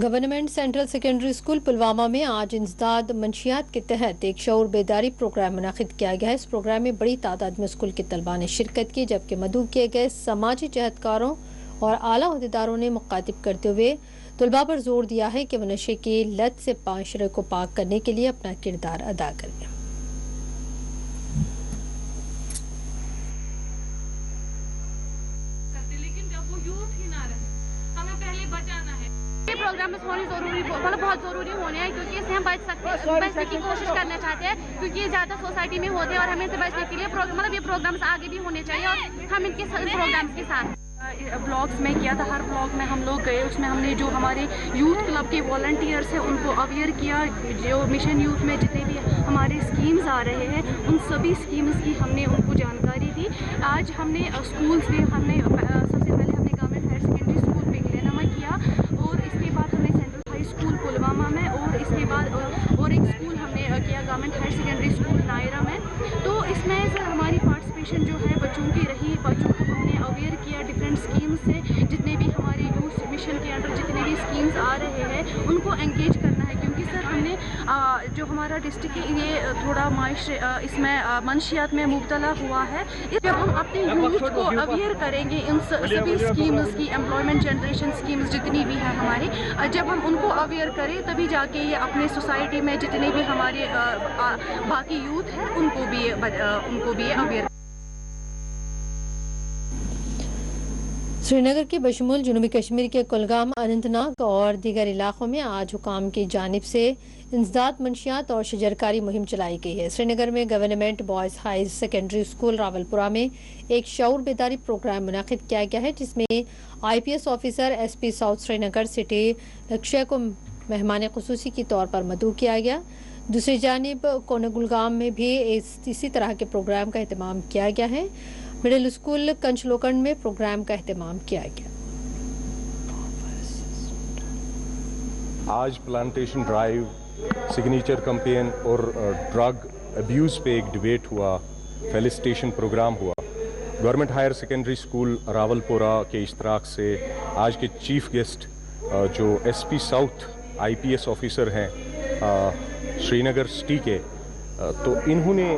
Government central secondary school Pulwama में आज इंसदाद मंशियात के तहत एक शऊर बेदारी प्रोग्राम मुनाकिद किया गया है। इस प्रोग्राम में बड़ी तादाद में स्कूल के तलबा ने शिरकत की, जबकि मदऊ किए गए समाजी जहदकारों और आला अहदेदारों ने मुखातिब करते हुए तलबा पर जोर दिया है कि वह नशे की लत से माशरे को पाक करने के लिए अपना किरदार अदा करें। प्रोग्राम होने जरूरी बहुत ज़रूरी होने हैं क्योंकि इससे हम बचने की कोशिश करना चाहते हैं, क्योंकि ये ज़्यादा सोसाइटी में होते हैं और हमें इसे बचने के लिए ये प्रोग्राम्स आगे भी होने चाहिए और हम इनके प्रोग्राम्स के साथ ब्लॉग्स में किया था। हर ब्लॉग में हम लोग गए, उसमें हमने जो हमारे यूथ क्लब के वॉलंटियर्स हैं उनको अवेयर किया। जो मिशन यूथ में जितने भी हमारे स्कीम्स आ रहे हैं उन सभी स्कीम्स की हमने उनको जानकारी दी। आज हमने स्कूल्स में सबसे पहले हमने गवर्नमेंट हायर सेकेंडरी स्कूल पिंगलेनमा किया और इसके बाद हमने सेंट्रल हाई स्कूल पुलवामा में और इसके बाद और एक स्कूल हमने किया government higher secondary school Naira में। तो इसमें सर हमारी पार्टिसिपेशन जो है बच्चों की रही, बच्चों को हमने अवेयर किया डिफरेंट स्कीम्स से। जितने भी हमारे यूथ मिशन के अंडर जितने भी स्कीम्स आ रहे हैं उनको एंगेज करना है, क्योंकि सर हमने जो हमारा डिस्ट्रिक्ट ये थोड़ा इसमें मंशियात में मुब्तला हुआ है। जब हम अपने यूथ को अवेयर करेंगे इन सभी स्कीम्स की, एम्प्लॉयमेंट जनरेशन स्कीम्स जितनी भी है हमारी, जब हम उनको अवेयर करें तभी जाके ये अपने सोसाइटी में जितने भी हमारे बाकी यूथ हैं उनको भी ये अवेयर। श्रीनगर के बशमूल जनूबी कश्मीर के कुलगाम, अनंतनाग और दीगर इलाकों में आज हुकाम की जानिब से इंसदाद मंशियात और शजरकारी मुहिम चलाई गई है। श्रीनगर में government boys high secondary school Rawalpura में एक शऊर बेदारी प्रोग्राम मुनाकिद किया गया है, जिसमें IPS officer SP south Srinagar city Akshay को मेहमान खुसूसी के तौर पर मदऊ किया गया। दूसरी जानिब कोनगुलगाम में भी इसी तरह के प्रोग्राम का एहतमाम किया गया है। मिडिल स्कूल कंचलोकंड में प्रोग्राम का एहतमाम किया गया। आज प्लांटेशन ड्राइव, सिग्नेचर कैंपेन और ड्रग अब्यूज़ पे एक डिबेट हुआ, फेलिसिटेशन प्रोग्राम हुआ। Government higher secondary school Rawalpura के इश्तराक से आज के चीफ गेस्ट जो एसपी साउथ आईपीएस ऑफिसर हैं श्रीनगर सिटी के, तो इन्होंने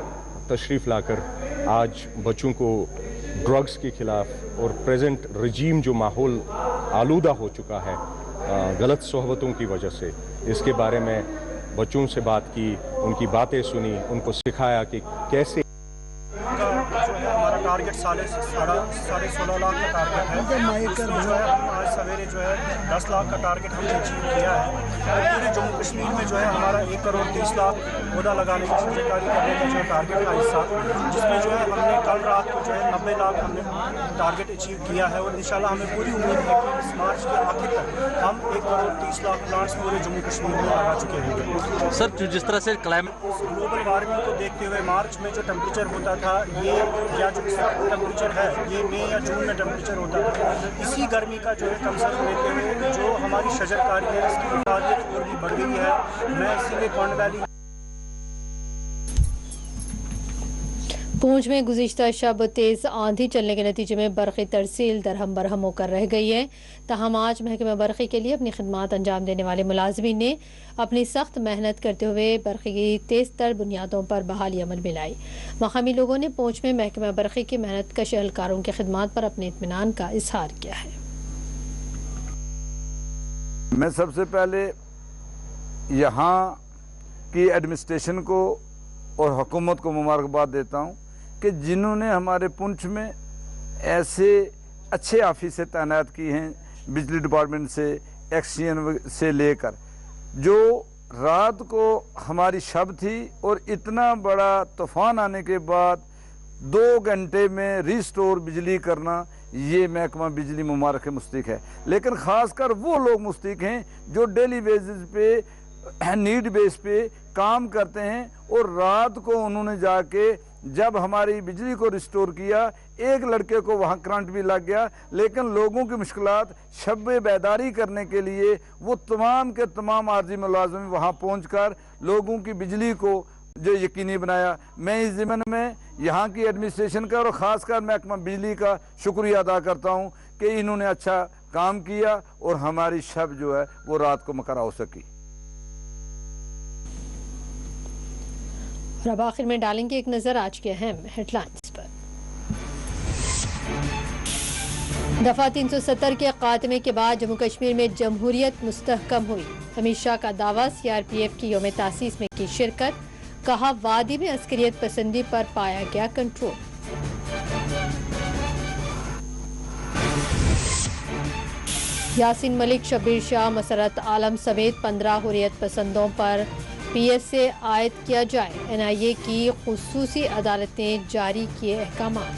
तशरीफ़ लाकर आज बच्चों को ड्रग्स के ख़िलाफ़ और प्रेजेंट रजीम जो माहौल आलूदा हो चुका है गलत सोहबतों की वजह से, इसके बारे में बच्चों से बात की, उनकी बातें सुनी, उनको सिखाया कि कैसे हमारा टारगेट 16.5 लाख का टारगेट है। उसमें जो है हम आज सवेरे जो है 10 लाख का टारगेट हमने अचीव किया है। पूरे जम्मू कश्मीर में जो है हमारा 1 करोड़ 30 लाख पौधा लगाने की सरकारी करने का जो है टारगेट था हिस्सा, जिसमें जो है हमने कल रात को जो है 90 लाख हमने टारगेट अचीव किया है और इंशाल्लाह हमें पूरी उम्मीद है कि इस मार्च के आखिर तक हम 1 करोड़ 30 लाख प्लांट्स पूरे जम्मू कश्मीर में लगा चुके हैं। सर, जिस तरह से क्लाइमेट ग्लोबल वार्मिंग को देखते हुए मार्च में जो टेम्परेचर होता था, ये या जो टेम्परेचर है ये मई या जून में टेम्परेचर होता था, इसी गर्मी का जो है कंसर्न लेते हुए जो हमारी शजरकारी है इसकी इफादियत और भी बढ़ गई है। मैं इसीलिए कौंड वैली पूंछ में गुज़िश्ता शब तेज़ आंधी चलने के नतीजे में बरक़ी तरसील दरहम बरहम होकर रह गई है। ताहम आज महकमा बरक़ी के लिए अपनी खिदमात अंजाम देने वाले मुलाजमीन ने अपनी सख्त मेहनत करते हुए बरक़ी की तेज़ तर बुनियादों पर बहाली अमल में लाई। मकामी लोगों ने पूंछ में महकमा बरक़ी के मेहनत कश एहलकारों की खिदमात पर अपने इत्मीनान का इजहार किया है। मैं सबसे पहले यहाँ की एडमिनिस्ट्रेशन को और हुकूमत को मुबारकबाद देता हूँ कि जिन्होंने हमारे पुंछ में ऐसे अच्छे ऑफिसर तैनात किए हैं, बिजली डिपार्टमेंट से, एक्सचेंज से लेकर, जो रात को हमारी शब थी और इतना बड़ा तूफ़ान आने के बाद 2 घंटे में रिस्टोर बिजली करना, ये महकमा बिजली मुबारक मुस्तक है। लेकिन ख़ासकर वो लोग मुस्तक हैं जो डेली बेसिस पे, नीड बेस पे काम करते हैं और रात को उन्होंने जाके जब हमारी बिजली को रिस्टोर किया, एक लड़के को वहाँ करंट भी लग गया, लेकिन लोगों की मुश्किलात शब बेदारी करने के लिए वो तमाम के तमाम आर्जी मुलाजिम वहाँ पहुँचकर लोगों की बिजली को जो यकीनी बनाया। मैं इस ज़िम्मन में यहाँ की एडमिनिस्ट्रेशन का और ख़ासकर महकमा बिजली का शुक्रिया अदा करता हूँ कि इन्होंने अच्छा काम किया और हमारी शब जो है वो रात को मकरा हो सकी। और अब आखिर में डालेंगे एक नजर आज के अहम हेडलाइंस पर। दफा 370 के खात्मे के बाद जम्मू कश्मीर में जमहूरियत मुस्तहकम हुई। अमित शाह का दावा, सीआरपीएफ की यौम तासीस में की शिरकत। कहा, वादी में अस्करियत पसंदी पर पाया गया कंट्रोल। यासीन मलिक, शब्बीर शाह, मसरत आलम समेत 15 हुर्रियत पसंदों पर पीएस से आयद किया जाए। एनआईए की खुसूसी अदालत ने जारी किए अहकामात।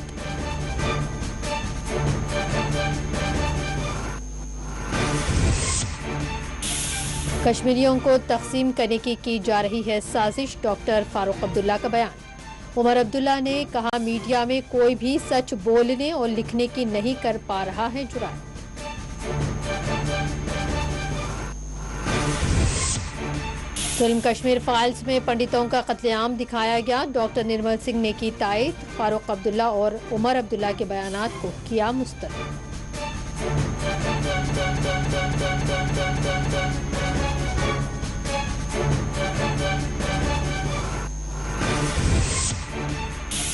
कश्मीरियों को तकसीम करने की जा रही है साजिश। डॉक्टर फारूक अब्दुल्ला का बयान। उमर अब्दुल्ला ने कहा, मीडिया में कोई भी सच बोलने और लिखने की नहीं कर पा रहा है जुर्अत। फिल्म कश्मीर फाइल्स में पंडितों का कत्लेआम दिखाया गया। डॉक्टर निर्मल सिंह ने की तायद। फारूक अब्दुल्ला और उमर अब्दुल्ला के बयानात को किया मुस्तरद।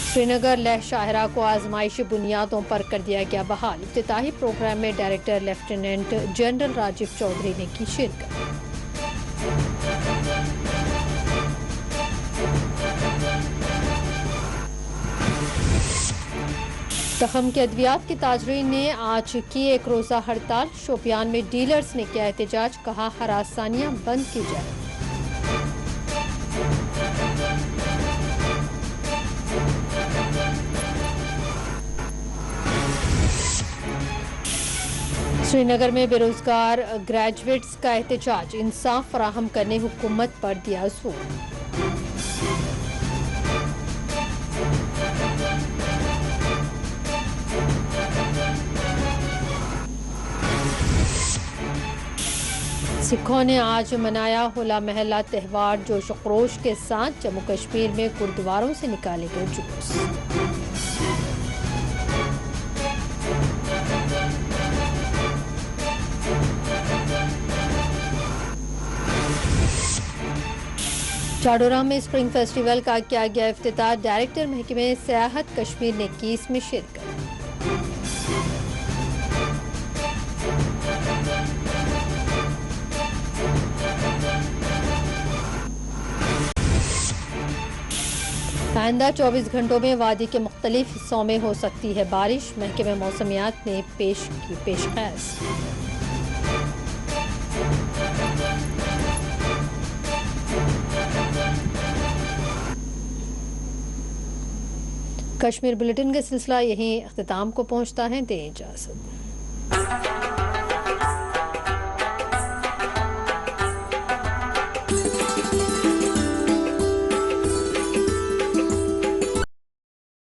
श्रीनगर लेह शाहरा को आजमाइशी बुनियादों पर कर दिया गया बहाल। इफ्तिताही प्रोग्राम में director lieutenant general Rajiv Chaudhary ने की शिरकत। तखम के अद्वियात के ताजरीन ने आज की एक रोज़ा हड़ताल। शोपियान में डीलर्स ने किया एहतजाज। कहा, हरासानियां बंद की जाए। श्रीनगर में बेरोजगार ग्रेजुएट्स का एहतजाज। इंसाफ फराहम करने हुकूमत पर दिया जोर। सिखों ने आज मनाया होला महला त्यौहार जोश खरोश के साथ। जम्मू कश्मीर में गुरुद्वारों से निकाले गए जुलूस। चाडोरा में स्प्रिंग फेस्टिवल का किया गया इफ्तिताह। डायरेक्टर महकमे सियाहत कश्मीर ने की इसमें शिरकत। आइंदा 24 घंटों में वादी के मुख्तलिफ हिस्सों में हो सकती है बारिश। महकमे मौसमियात ने पेश की पेशकश। कश्मीर बुलेटिन का सिलसिला यहीं अख्तिताम को पहुंचता है। दें इजाज़त।